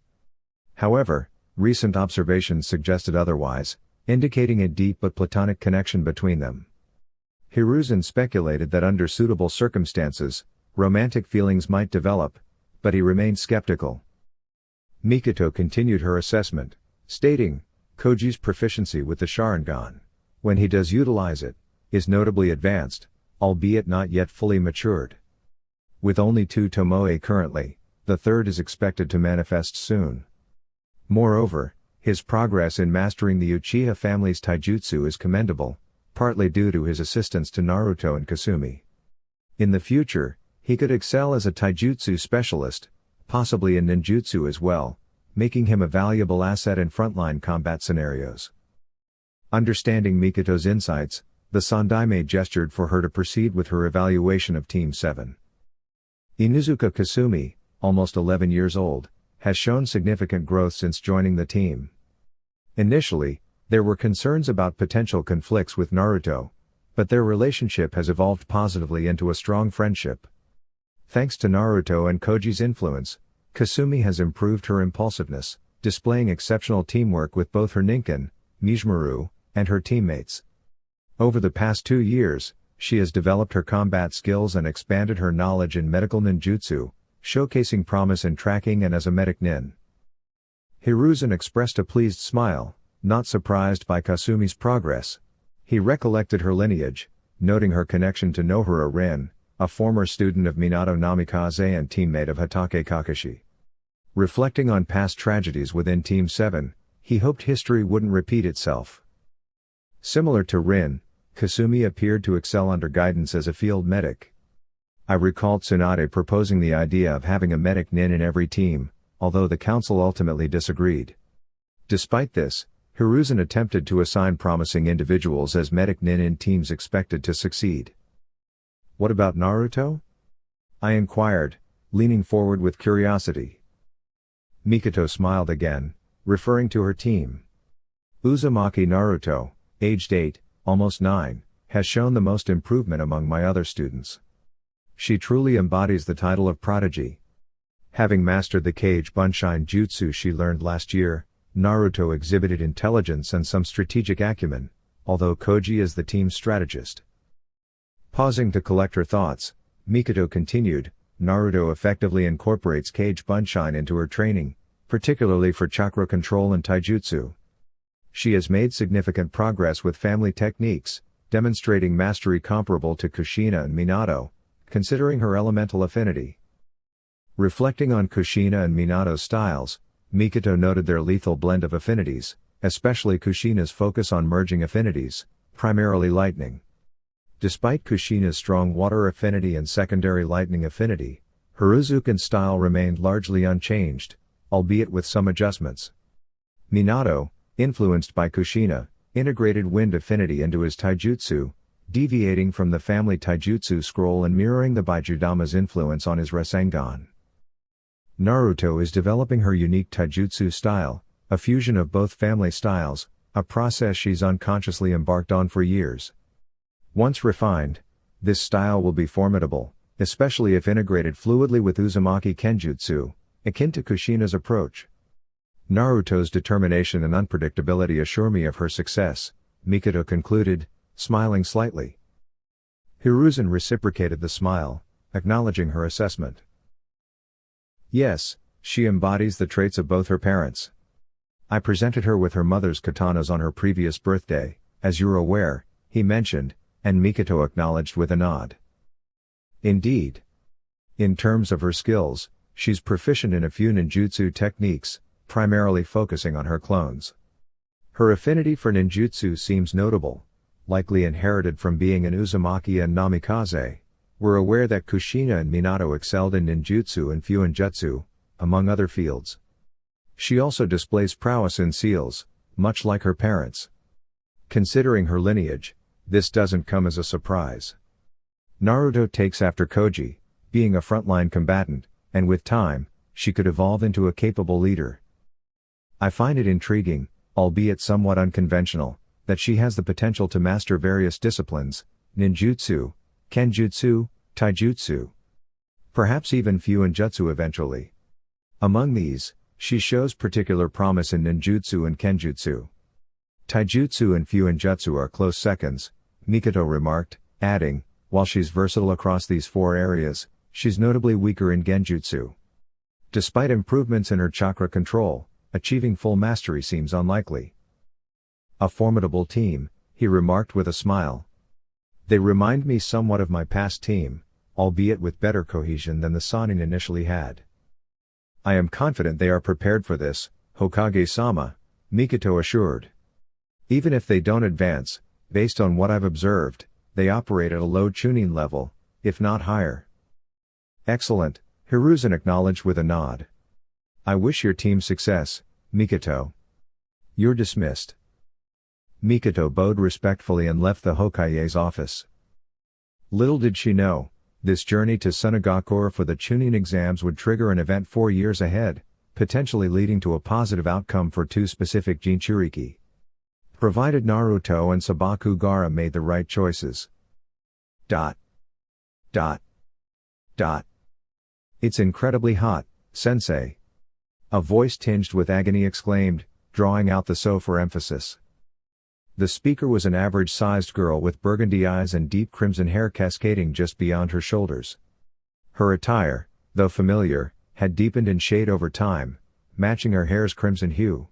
However, recent observations suggested otherwise, indicating a deep but platonic connection between them. Hiruzen speculated that under suitable circumstances, romantic feelings might develop, but he remained skeptical. Mikoto continued her assessment, stating, "Koji's proficiency with the Sharingan, when he does utilize it, is notably advanced, albeit not yet fully matured. With only 2 Tomoe currently, the third is expected to manifest soon. Moreover, his progress in mastering the Uchiha family's taijutsu is commendable, partly due to his assistance to Naruto and Kasumi. In the future, he could excel as a taijutsu specialist, possibly in ninjutsu as well, making him a valuable asset in frontline combat scenarios." Understanding Mikoto's insights, the Sandaime gestured for her to proceed with her evaluation of Team 7. Inuzuka Kasumi, almost 11 years old, has shown significant growth since joining the team. Initially, there were concerns about potential conflicts with Naruto, but their relationship has evolved positively into a strong friendship. Thanks to Naruto and Koji's influence, Kasumi has improved her impulsiveness, displaying exceptional teamwork with both her Ninken, Mizmaru, and her teammates. Over the past 2 years, she has developed her combat skills and expanded her knowledge in medical ninjutsu, showcasing promise in tracking and as a medic nin. Hiruzen expressed a pleased smile, not surprised by Kasumi's progress. He recollected her lineage, noting her connection to Nohara Rin, a former student of Minato Namikaze and teammate of Hatake Kakashi. Reflecting on past tragedies within Team 7, he hoped history wouldn't repeat itself. Similar to Rin, Kasumi appeared to excel under guidance as a field medic. I recalled Tsunade proposing the idea of having a medic nin in every team, although the council ultimately disagreed. Despite this, Hiruzen attempted to assign promising individuals as medic nin in teams expected to succeed. What about Naruto? I inquired, leaning forward with curiosity. Mikoto smiled again, referring to her team. Uzumaki Naruto, aged 8, almost 9, has shown the most improvement among my other students. She truly embodies the title of prodigy. Having mastered the Kage Bunshin Jutsu she learned last year, Naruto exhibited intelligence and some strategic acumen, although Koji is the team's strategist. Pausing to collect her thoughts, Mikoto continued, Naruto effectively incorporates Kage Bunshin into her training, particularly for chakra control and taijutsu. She has made significant progress with family techniques, demonstrating mastery comparable to Kushina and Minato, considering her elemental affinity. Reflecting on Kushina and Minato's styles, Mikoto noted their lethal blend of affinities, especially Kushina's focus on merging affinities, primarily lightning. Despite Kushina's strong water affinity and secondary lightning affinity, Hiruzen's style remained largely unchanged, albeit with some adjustments. Minato, influenced by Kushina, integrated wind affinity into his taijutsu, deviating from the family taijutsu scroll and mirroring the Baijudama's influence on his Rasengan. Naruto is developing her unique taijutsu style, a fusion of both family styles, a process she's unconsciously embarked on for years. Once refined, this style will be formidable, especially if integrated fluidly with Uzumaki Kenjutsu, akin to Kushina's approach. Naruto's determination and unpredictability assure me of her success, Mikoto concluded, smiling slightly. Hiruzen reciprocated the smile, acknowledging her assessment. Yes, she embodies the traits of both her parents. I presented her with her mother's katanas on her previous birthday, as you're aware, he mentioned, and Mikoto acknowledged with a nod. Indeed. In terms of her skills, she's proficient in a few ninjutsu techniques, primarily focusing on her clones. Her affinity for ninjutsu seems notable, likely inherited from being an Uzumaki and Namikaze. We're aware that Kushina and Minato excelled in ninjutsu and fuinjutsu, among other fields. She also displays prowess in seals, much like her parents. Considering her lineage, this doesn't come as a surprise. Naruto takes after Koji, being a frontline combatant, and with time, she could evolve into a capable leader. I find it intriguing, albeit somewhat unconventional, that she has the potential to master various disciplines, ninjutsu, kenjutsu, taijutsu. Perhaps even fuinjutsu eventually. Among these, she shows particular promise in ninjutsu and kenjutsu. Taijutsu and fuinjutsu are close seconds, Mikoto remarked, adding, while she's versatile across these four areas, she's notably weaker in genjutsu. Despite improvements in her chakra control, achieving full mastery seems unlikely. A formidable team, he remarked with a smile. They remind me somewhat of my past team, albeit with better cohesion than the Sannin initially had. I am confident they are prepared for this, Hokage-sama, Mikoto assured. Even if they don't advance, based on what I've observed, they operate at a low tuning level, if not higher. Excellent, Hiruzen acknowledged with a nod. I wish your team success, Mikoto. You're dismissed. Mikoto bowed respectfully and left the Hokage's office. Little did she know, this journey to Sunagakure for the Chunin exams would trigger an event 4 years ahead, potentially leading to a positive outcome for two specific Jinchuriki. Provided Naruto and Sabakugara made the right choices. It's incredibly hot, sensei. A voice tinged with agony exclaimed, drawing out the so for emphasis. The speaker was an average-sized girl with burgundy eyes and deep crimson hair cascading just beyond her shoulders. Her attire, though familiar, had deepened in shade over time, matching her hair's crimson hue.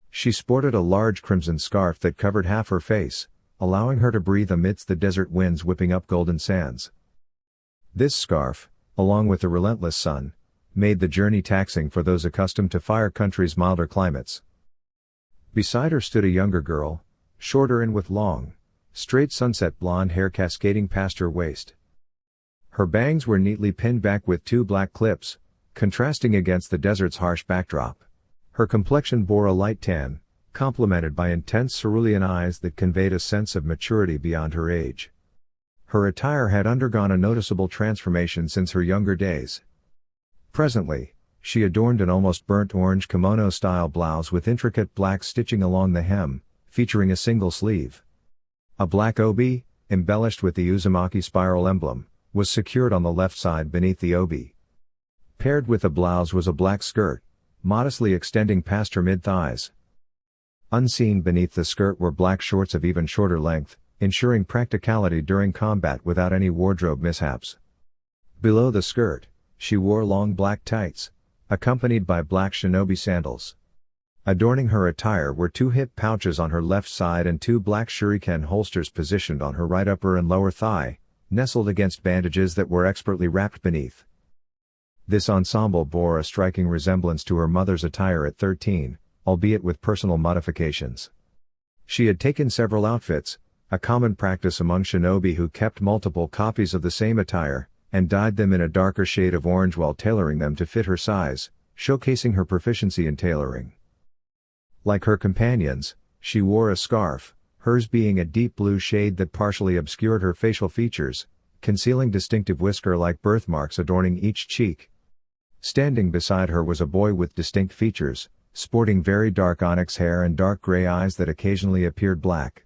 She sported a large crimson scarf that covered half her face, allowing her to breathe amidst the desert winds whipping up golden sands. This scarf, along with the relentless sun, made the journey taxing for those accustomed to Fire Country's milder climates. Beside her stood a younger girl, shorter and with long, straight sunset blonde hair cascading past her waist. Her bangs were neatly pinned back with two black clips, contrasting against the desert's harsh backdrop. Her complexion bore a light tan, complemented by intense cerulean eyes that conveyed a sense of maturity beyond her age. Her attire had undergone a noticeable transformation since her younger days. Presently, she adorned an almost burnt orange kimono-style blouse with intricate black stitching along the hem, featuring a single sleeve. A black obi, embellished with the Uzumaki spiral emblem, was secured on the left side beneath the obi. Paired with the blouse was a black skirt, modestly extending past her mid-thighs. Unseen beneath the skirt were black shorts of even shorter length, ensuring practicality during combat without any wardrobe mishaps. Below the skirt, she wore long black tights, accompanied by black shinobi sandals. Adorning her attire were 2 hip pouches on her left side and 2 black shuriken holsters positioned on her right upper and lower thigh, nestled against bandages that were expertly wrapped beneath. This ensemble bore a striking resemblance to her mother's attire at 13, albeit with personal modifications. She had taken several outfits, a common practice among shinobi who kept multiple copies of the same attire, and dyed them in a darker shade of orange while tailoring them to fit her size, showcasing her proficiency in tailoring. Like her companions, she wore a scarf, hers being a deep blue shade that partially obscured her facial features, concealing distinctive whisker-like birthmarks adorning each cheek. Standing beside her was a boy with distinct features, sporting very dark onyx hair and dark gray eyes that occasionally appeared black.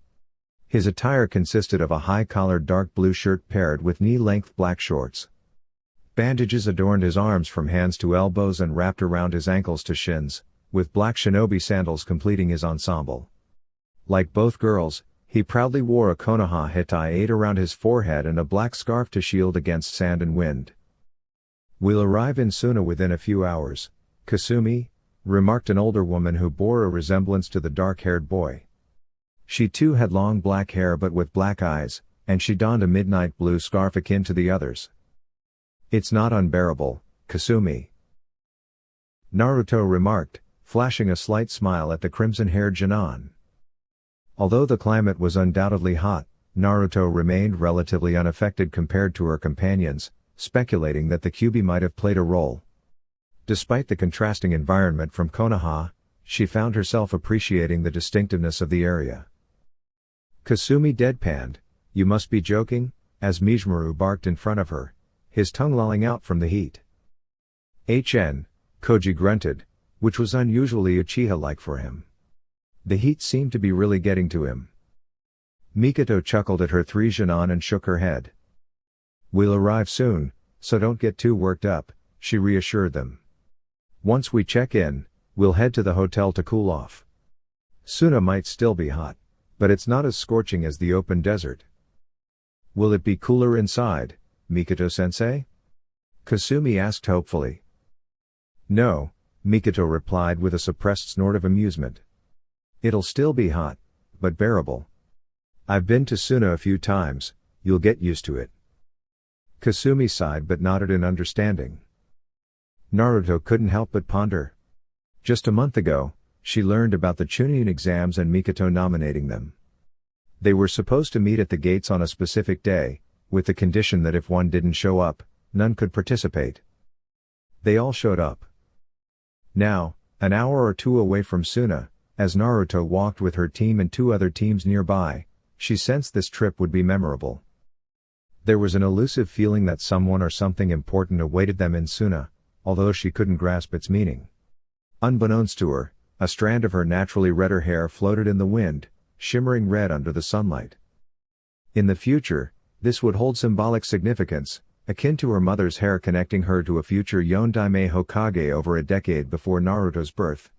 His attire consisted of a high-collared dark blue shirt paired with knee-length black shorts. Bandages adorned his arms from hands to elbows and wrapped around his ankles to shins, with black shinobi sandals completing his ensemble. Like both girls, he proudly wore a Konoha hitai around his forehead and a black scarf to shield against sand and wind. "We'll arrive in Suna within a few hours, Kasumi," remarked an older woman who bore a resemblance to the dark-haired boy. She too had long black hair but with black eyes, and she donned a midnight blue scarf akin to the others. "It's not unbearable, Kasumi," Naruto remarked, flashing a slight smile at the crimson-haired Jinan. Although the climate was undoubtedly hot, Naruto remained relatively unaffected compared to her companions, speculating that the Kyuubi might have played a role. Despite the contrasting environment from Konoha, she found herself appreciating the distinctiveness of the area. Kasumi deadpanned, "You must be joking," as Mizmaru barked in front of her, his tongue lolling out from the heat. Koji grunted, which was unusually Uchiha-like for him. The heat seemed to be really getting to him. Mikoto chuckled at her 3 Jinan and shook her head. "We'll arrive soon, so don't get too worked up," she reassured them. "Once we check in, we'll head to the hotel to cool off. Suna might still be hot, but it's not as scorching as the open desert." "Will it be cooler inside, Mikoto-sensei?" Kasumi asked hopefully. "No," Mikoto replied with a suppressed snort of amusement. "It'll still be hot, but bearable. I've been to Suna a few times, you'll get used to it." Kasumi sighed but nodded in understanding. Naruto couldn't help but ponder. Just a month ago, she learned about the Chunin exams and Mikoto nominating them. They were supposed to meet at the gates on a specific day, with the condition that if one didn't show up, none could participate. They all showed up. Now, an hour or 2 away from Suna, as Naruto walked with her team and 2 other teams nearby, she sensed this trip would be memorable. There was an elusive feeling that someone or something important awaited them in Suna, although she couldn't grasp its meaning. Unbeknownst to her, a strand of her naturally redder hair floated in the wind, shimmering red under the sunlight. In the future, this would hold symbolic significance, akin to her mother's hair connecting her to a future Yondaime Hokage over a decade before Naruto's birth.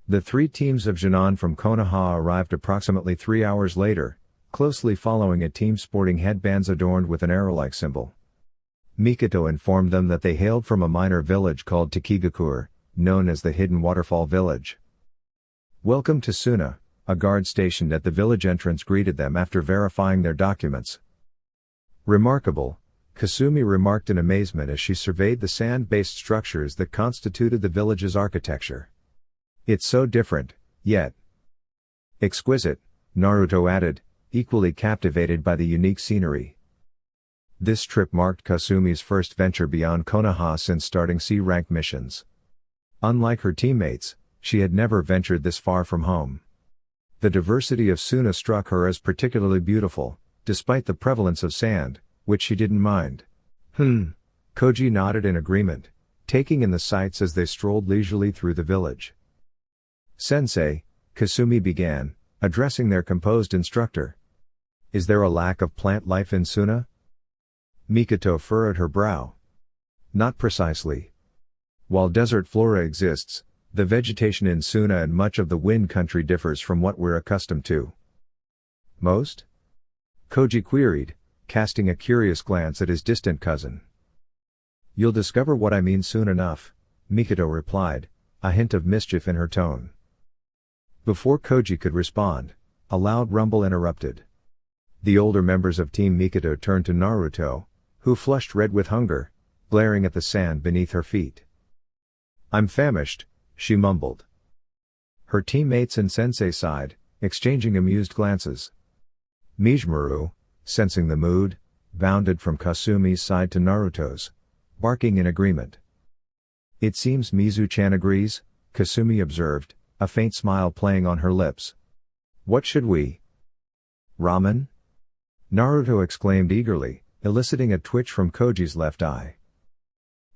The 3 teams of Jinan from Konoha arrived approximately 3 hours later, closely following a team sporting headbands adorned with an arrow-like symbol. Mikoto informed them that they hailed from a minor village called Takigakur, known as the Hidden Waterfall Village. "Welcome to Suna," a guard stationed at the village entrance greeted them after verifying their documents. "Remarkable," Kasumi remarked in amazement as she surveyed the sand-based structures that constituted the village's architecture. "It's so different, yet exquisite," Naruto added, equally captivated by the unique scenery. This trip marked Kasumi's first venture beyond Konoha since starting C-rank missions. Unlike her teammates, She had never ventured this far from home. The diversity of Suna struck her as particularly beautiful, despite the prevalence of sand, which she didn't mind. Koji nodded in agreement, taking in the sights as they strolled leisurely through the village. "Sensei," Kasumi began, addressing their composed instructor. "Is there a lack of plant life in Suna?" Mikoto furrowed her brow. "Not precisely. While desert flora exists, the vegetation in Suna and much of the wind country differs from what we're accustomed to." "Most?" Koji queried, casting a curious glance at his distant cousin. "You'll discover what I mean soon enough," Mikoto replied, a hint of mischief in her tone. Before Koji could respond, a loud rumble interrupted. The older members of Team Mikoto turned to Naruto, who flushed red with hunger, glaring at the sand beneath her feet. "I'm famished," she mumbled. Her teammates and sensei sighed, exchanging amused glances. Mizumaru, sensing the mood, bounded from Kasumi's side to Naruto's, barking in agreement. "It seems Mizu-chan agrees," Kasumi observed, a faint smile playing on her lips. "What should we?" "Ramen?" Naruto exclaimed eagerly, eliciting a twitch from Koji's left eye.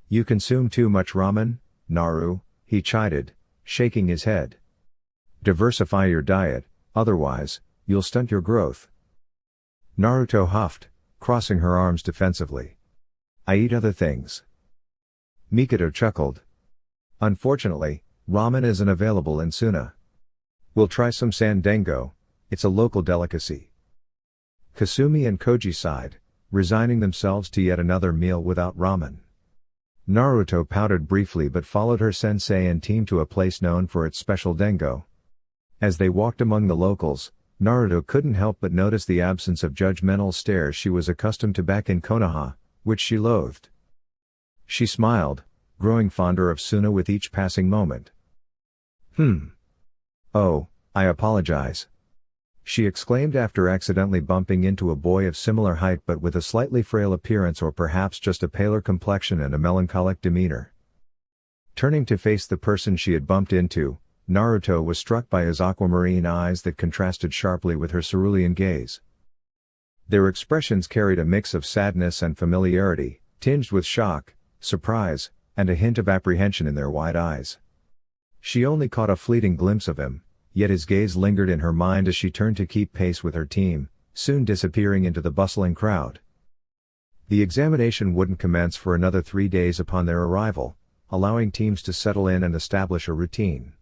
"You consume too much ramen, Naru," he chided, shaking his head. "Diversify your diet, otherwise, you'll stunt your growth." Naruto huffed, crossing her arms defensively. "I eat other things." Mikoto chuckled. "Unfortunately, ramen isn't available in Suna. We'll try some sandengo, it's a local delicacy." Kasumi and Koji sighed, resigning themselves to yet another meal without ramen. Naruto pouted briefly but followed her sensei and team to a place known for its special dengo. As they walked among the locals, Naruto couldn't help but notice the absence of judgmental stares she was accustomed to back in Konoha, which she loathed. She smiled, growing fonder of Suna with each passing moment. "Oh, I apologize," she exclaimed after accidentally bumping into a boy of similar height but with a slightly frail appearance, or perhaps just a paler complexion and a melancholic demeanor. Turning to face the person she had bumped into, Naruto was struck by his aquamarine eyes that contrasted sharply with her cerulean gaze. Their expressions carried a mix of sadness and familiarity, tinged with shock, surprise, and a hint of apprehension in their wide eyes. She only caught a fleeting glimpse of him, yet his gaze lingered in her mind as she turned to keep pace with her team, soon disappearing into the bustling crowd. The examination wouldn't commence for another 3 days upon their arrival, allowing teams to settle in and establish a routine.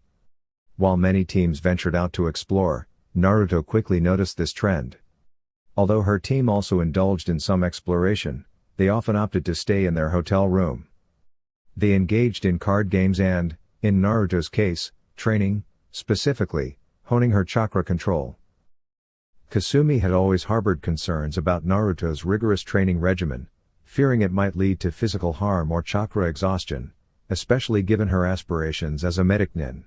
While many teams ventured out to explore, Naruto quickly noticed this trend. Although her team also indulged in some exploration, they often opted to stay in their hotel room. They engaged in card games and, in Naruto's case, training, specifically, honing her chakra control. Kasumi had always harbored concerns about Naruto's rigorous training regimen, fearing it might lead to physical harm or chakra exhaustion, especially given her aspirations as a medic nin.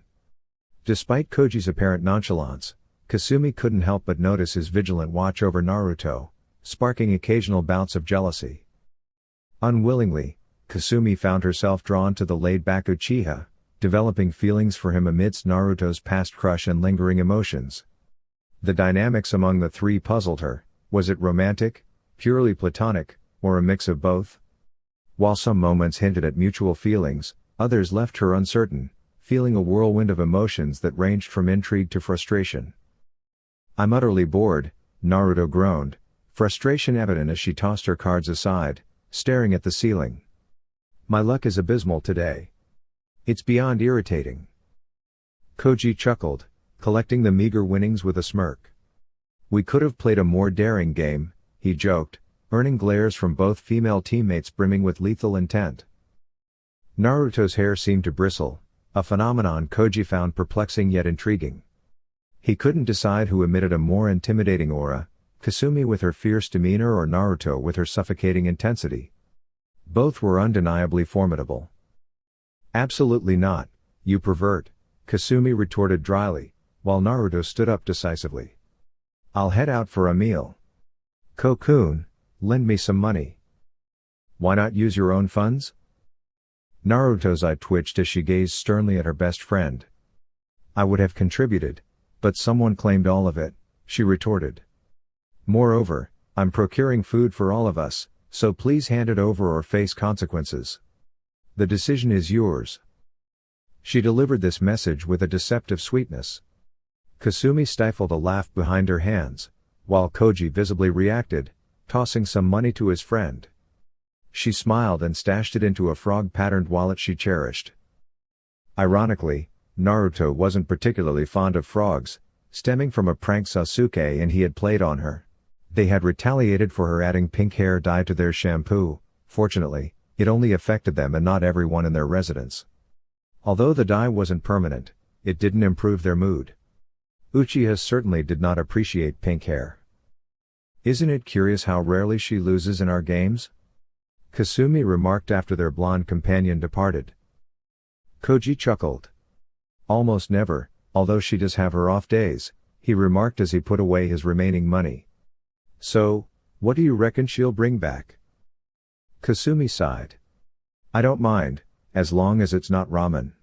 Despite Koji's apparent nonchalance, Kasumi couldn't help but notice his vigilant watch over Naruto, sparking occasional bouts of jealousy. Unwillingly, Kasumi found herself drawn to the laid-back Uchiha, developing feelings for him amidst Naruto's past crush and lingering emotions. The dynamics among the three puzzled her. Was it romantic, purely platonic, or a mix of both? While some moments hinted at mutual feelings, others left her uncertain, feeling a whirlwind of emotions that ranged from intrigue to frustration. "I'm utterly bored," Naruto groaned, frustration evident as she tossed her cards aside, staring at the ceiling. "My luck is abysmal today. It's beyond irritating." Koji chuckled, collecting the meager winnings with a smirk. "We could have played a more daring game," he joked, earning glares from both female teammates brimming with lethal intent. Naruto's hair seemed to bristle, a phenomenon Koji found perplexing yet intriguing. He couldn't decide who emitted a more intimidating aura, Kasumi with her fierce demeanor or Naruto with her suffocating intensity. Both were undeniably formidable. "Absolutely not, you pervert," Kasumi retorted dryly, while Naruto stood up decisively. "I'll head out for a meal. Kokun, lend me some money." "Why not use your own funds?" Naruto's eye twitched as she gazed sternly at her best friend. I would have contributed, but someone claimed all of it, she retorted. Moreover, I'm procuring food for all of us, so please hand it over or face consequences. The decision is yours. She delivered this message with a deceptive sweetness. Kasumi stifled a laugh behind her hands, while Koji visibly reacted, tossing some money to his friend. She smiled and stashed it into a frog-patterned wallet she cherished. Ironically, Naruto wasn't particularly fond of frogs, stemming from a prank Sasuke and he had played on her. They had retaliated for her adding pink hair dye to their shampoo. Fortunately, it only affected them and not everyone in their residence. Although the dye wasn't permanent, it didn't improve their mood. Uchiha certainly did not appreciate pink hair. Isn't it curious how rarely she loses in our games? Kasumi remarked after their blonde companion departed. Koji chuckled. Almost never, although she does have her off days, he remarked as he put away his remaining money. So, what do you reckon she'll bring back? Kasumi sighed. I don't mind, as long as it's not ramen.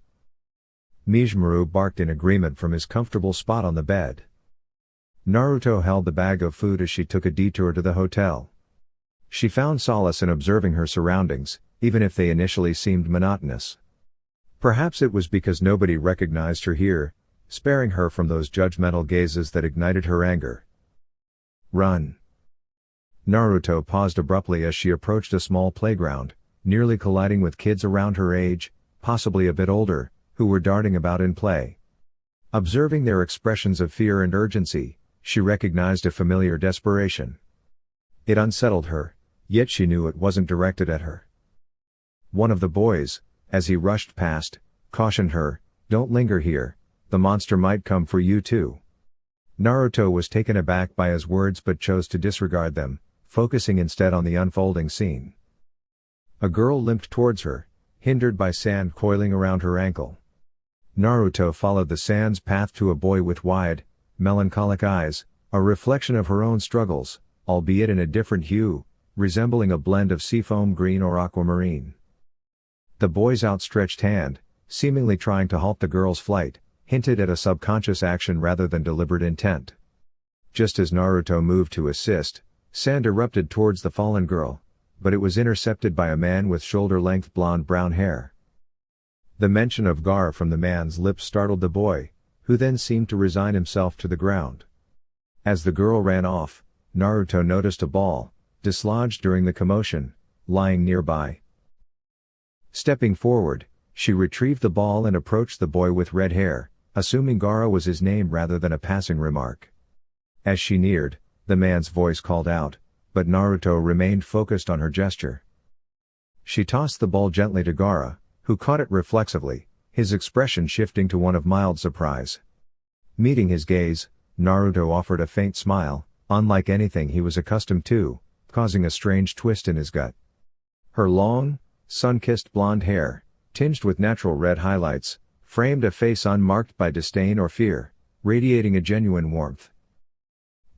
Mizmaru barked in agreement from his comfortable spot on the bed. Naruto held the bag of food as she took a detour to the hotel. She found solace in observing her surroundings, even if they initially seemed monotonous. Perhaps it was because nobody recognized her here, sparing her from those judgmental gazes that ignited her anger. Run! Naruto paused abruptly as she approached a small playground, nearly colliding with kids around her age, possibly a bit older, who were darting about in play. Observing their expressions of fear and urgency, she recognized a familiar desperation. It unsettled her, yet she knew it wasn't directed at her. One of the boys, as he rushed past, cautioned her, "Don't linger here, the monster might come for you too." Naruto was taken aback by his words but chose to disregard them, focusing instead on the unfolding scene. A girl limped towards her, hindered by sand coiling around her ankle. Naruto followed the sand's path to a boy with wide, melancholic eyes, a reflection of her own struggles, albeit in a different hue, resembling a blend of seafoam green or aquamarine. The boy's outstretched hand, seemingly trying to halt the girl's flight, hinted at a subconscious action rather than deliberate intent. Just as Naruto moved to assist, sand erupted towards the fallen girl, but it was intercepted by a man with shoulder-length blonde-brown hair. The mention of Gaara from the man's lips startled the boy, who then seemed to resign himself to the ground. As the girl ran off, Naruto noticed a ball, dislodged during the commotion, lying nearby. Stepping forward, she retrieved the ball and approached the boy with red hair, assuming Gaara was his name rather than a passing remark. As she neared, the man's voice called out, but Naruto remained focused on her gesture. She tossed the ball gently to Gaara, who caught it reflexively, his expression shifting to one of mild surprise. Meeting his gaze, Naruto offered a faint smile, unlike anything he was accustomed to, causing a strange twist in his gut. Her long, sun-kissed blonde hair, tinged with natural red highlights, framed a face unmarked by disdain or fear, radiating a genuine warmth.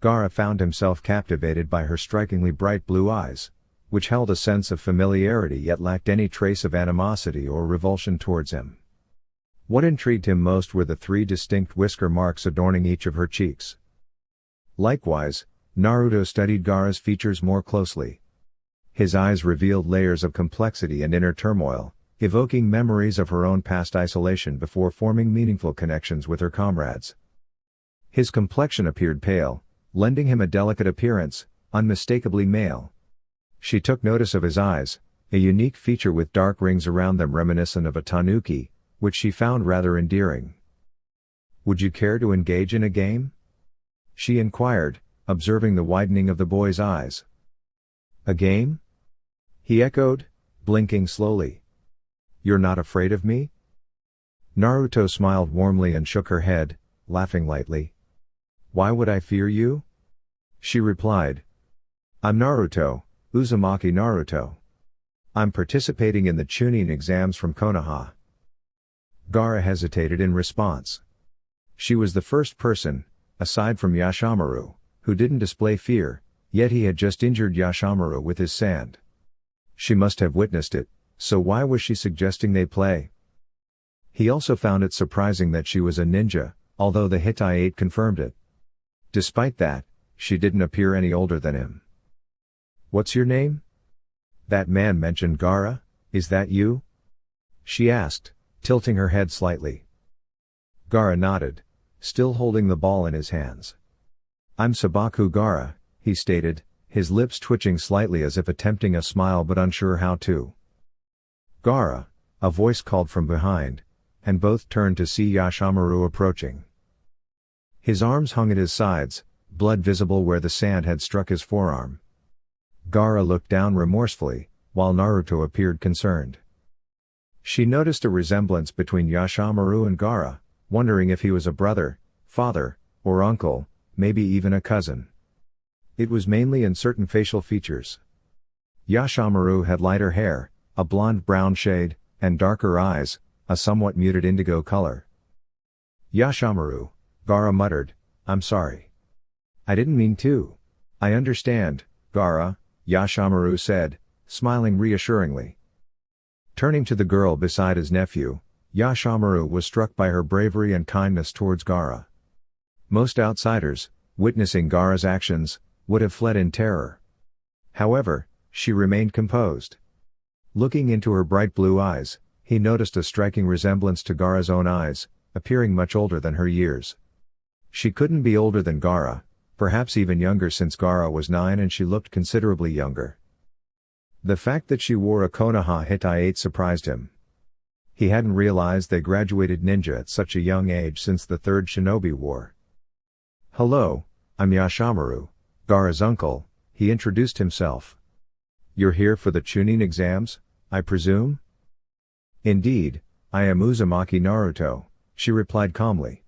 Gaara found himself captivated by her strikingly bright blue eyes, which held a sense of familiarity yet lacked any trace of animosity or revulsion towards him. What intrigued him most were the 3 distinct whisker marks adorning each of her cheeks. Likewise, Naruto studied Gaara's features more closely. His eyes revealed layers of complexity and inner turmoil, evoking memories of her own past isolation before forming meaningful connections with her comrades. His complexion appeared pale, lending him a delicate appearance, unmistakably male. She took notice of his eyes, a unique feature with dark rings around them reminiscent of a tanuki, which she found rather endearing. "Would you care to engage in a game?" she inquired, observing the widening of the boy's eyes. "A game?" he echoed, blinking slowly. "You're not afraid of me?" Naruto smiled warmly and shook her head, laughing lightly. "Why would I fear you?" she replied. "I'm Naruto, Uzumaki Naruto. I'm participating in the Chunin exams from Konoha." Gaara hesitated in response. She was the first person, aside from Yashamaru, who didn't display fear, yet he had just injured Yashamaru with his sand. She must have witnessed it, so why was she suggesting they play? He also found it surprising that she was a ninja, although the Hittite confirmed it. Despite that, she didn't appear any older than him. "What's your name?" "That man mentioned Gaara, is that you?" she asked, tilting her head slightly. Gaara nodded, still holding the ball in his hands. "I'm Sabaku Gaara," he stated, his lips twitching slightly as if attempting a smile but unsure how to. "Gaara," a voice called from behind, and both turned to see Yashamaru approaching. His arms hung at his sides, blood visible where the sand had struck his forearm. Gaara looked down remorsefully, while Naruto appeared concerned. She noticed a resemblance between Yashamaru and Gaara, wondering if he was a brother, father, or uncle, maybe even a cousin. It was mainly in certain facial features. Yashamaru had lighter hair, a blonde-brown shade, and darker eyes, a somewhat muted indigo color. "Yashamaru," Gaara muttered, "I'm sorry. I didn't mean to." "I understand, Gaara," Yashamaru said, smiling reassuringly. Turning to the girl beside his nephew, Yashamaru was struck by her bravery and kindness towards Gaara. Most outsiders, witnessing Gaara's actions, would have fled in terror. However, she remained composed. Looking into her bright blue eyes, he noticed a striking resemblance to Gaara's own eyes, appearing much older than her years. She couldn't be older than Gaara, perhaps even younger since Gaara was 9 and she looked considerably younger. The fact that she wore a Konoha Hittite surprised him. He hadn't realized they graduated ninja at such a young age since the Third Shinobi War. "Hello, I'm Yashamaru, Gaara's uncle," he introduced himself. "You're here for the Chunin exams, I presume?" "Indeed, I am Uzumaki Naruto," she replied calmly.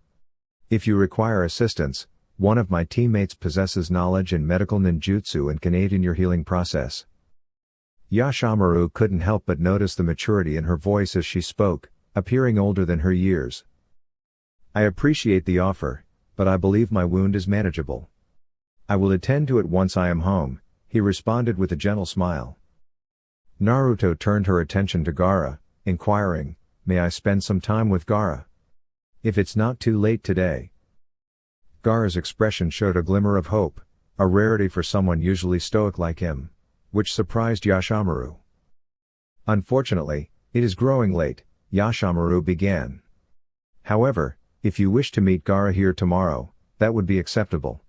"If you require assistance, one of my teammates possesses knowledge in medical ninjutsu and can aid in your healing process." Yashamaru couldn't help but notice the maturity in her voice as she spoke, appearing older than her years. "I appreciate the offer, but I believe my wound is manageable. I will attend to it once I am home," he responded with a gentle smile. Naruto turned her attention to Gaara, inquiring, "May I spend some time with Gaara? If it's not too late today." Gaara's expression showed a glimmer of hope, a rarity for someone usually stoic like him, which surprised Yashamaru. "Unfortunately, it is growing late," Yashamaru began. "However, if you wish to meet Gaara here tomorrow, that would be acceptable."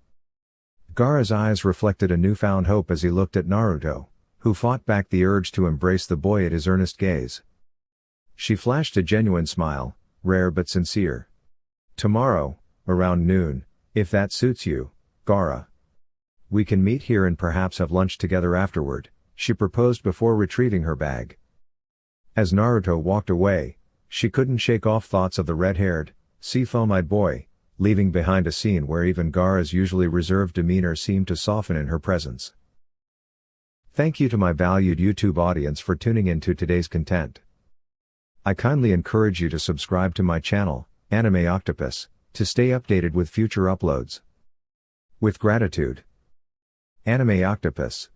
Gaara's eyes reflected a newfound hope as he looked at Naruto, who fought back the urge to embrace the boy at his earnest gaze. She flashed a genuine smile, rare but sincere. "Tomorrow, around noon, if that suits you, Gaara. We can meet here and perhaps have lunch together afterward," she proposed before retrieving her bag. As Naruto walked away, she couldn't shake off thoughts of the red-haired, seafoam-eyed boy, leaving behind a scene where even Gaara's usually reserved demeanor seemed to soften in her presence. Thank you to my valued YouTube audience for tuning in to today's content. I kindly encourage you to subscribe to my channel, Anime Octopus, to stay updated with future uploads. With gratitude, Anime Octopus.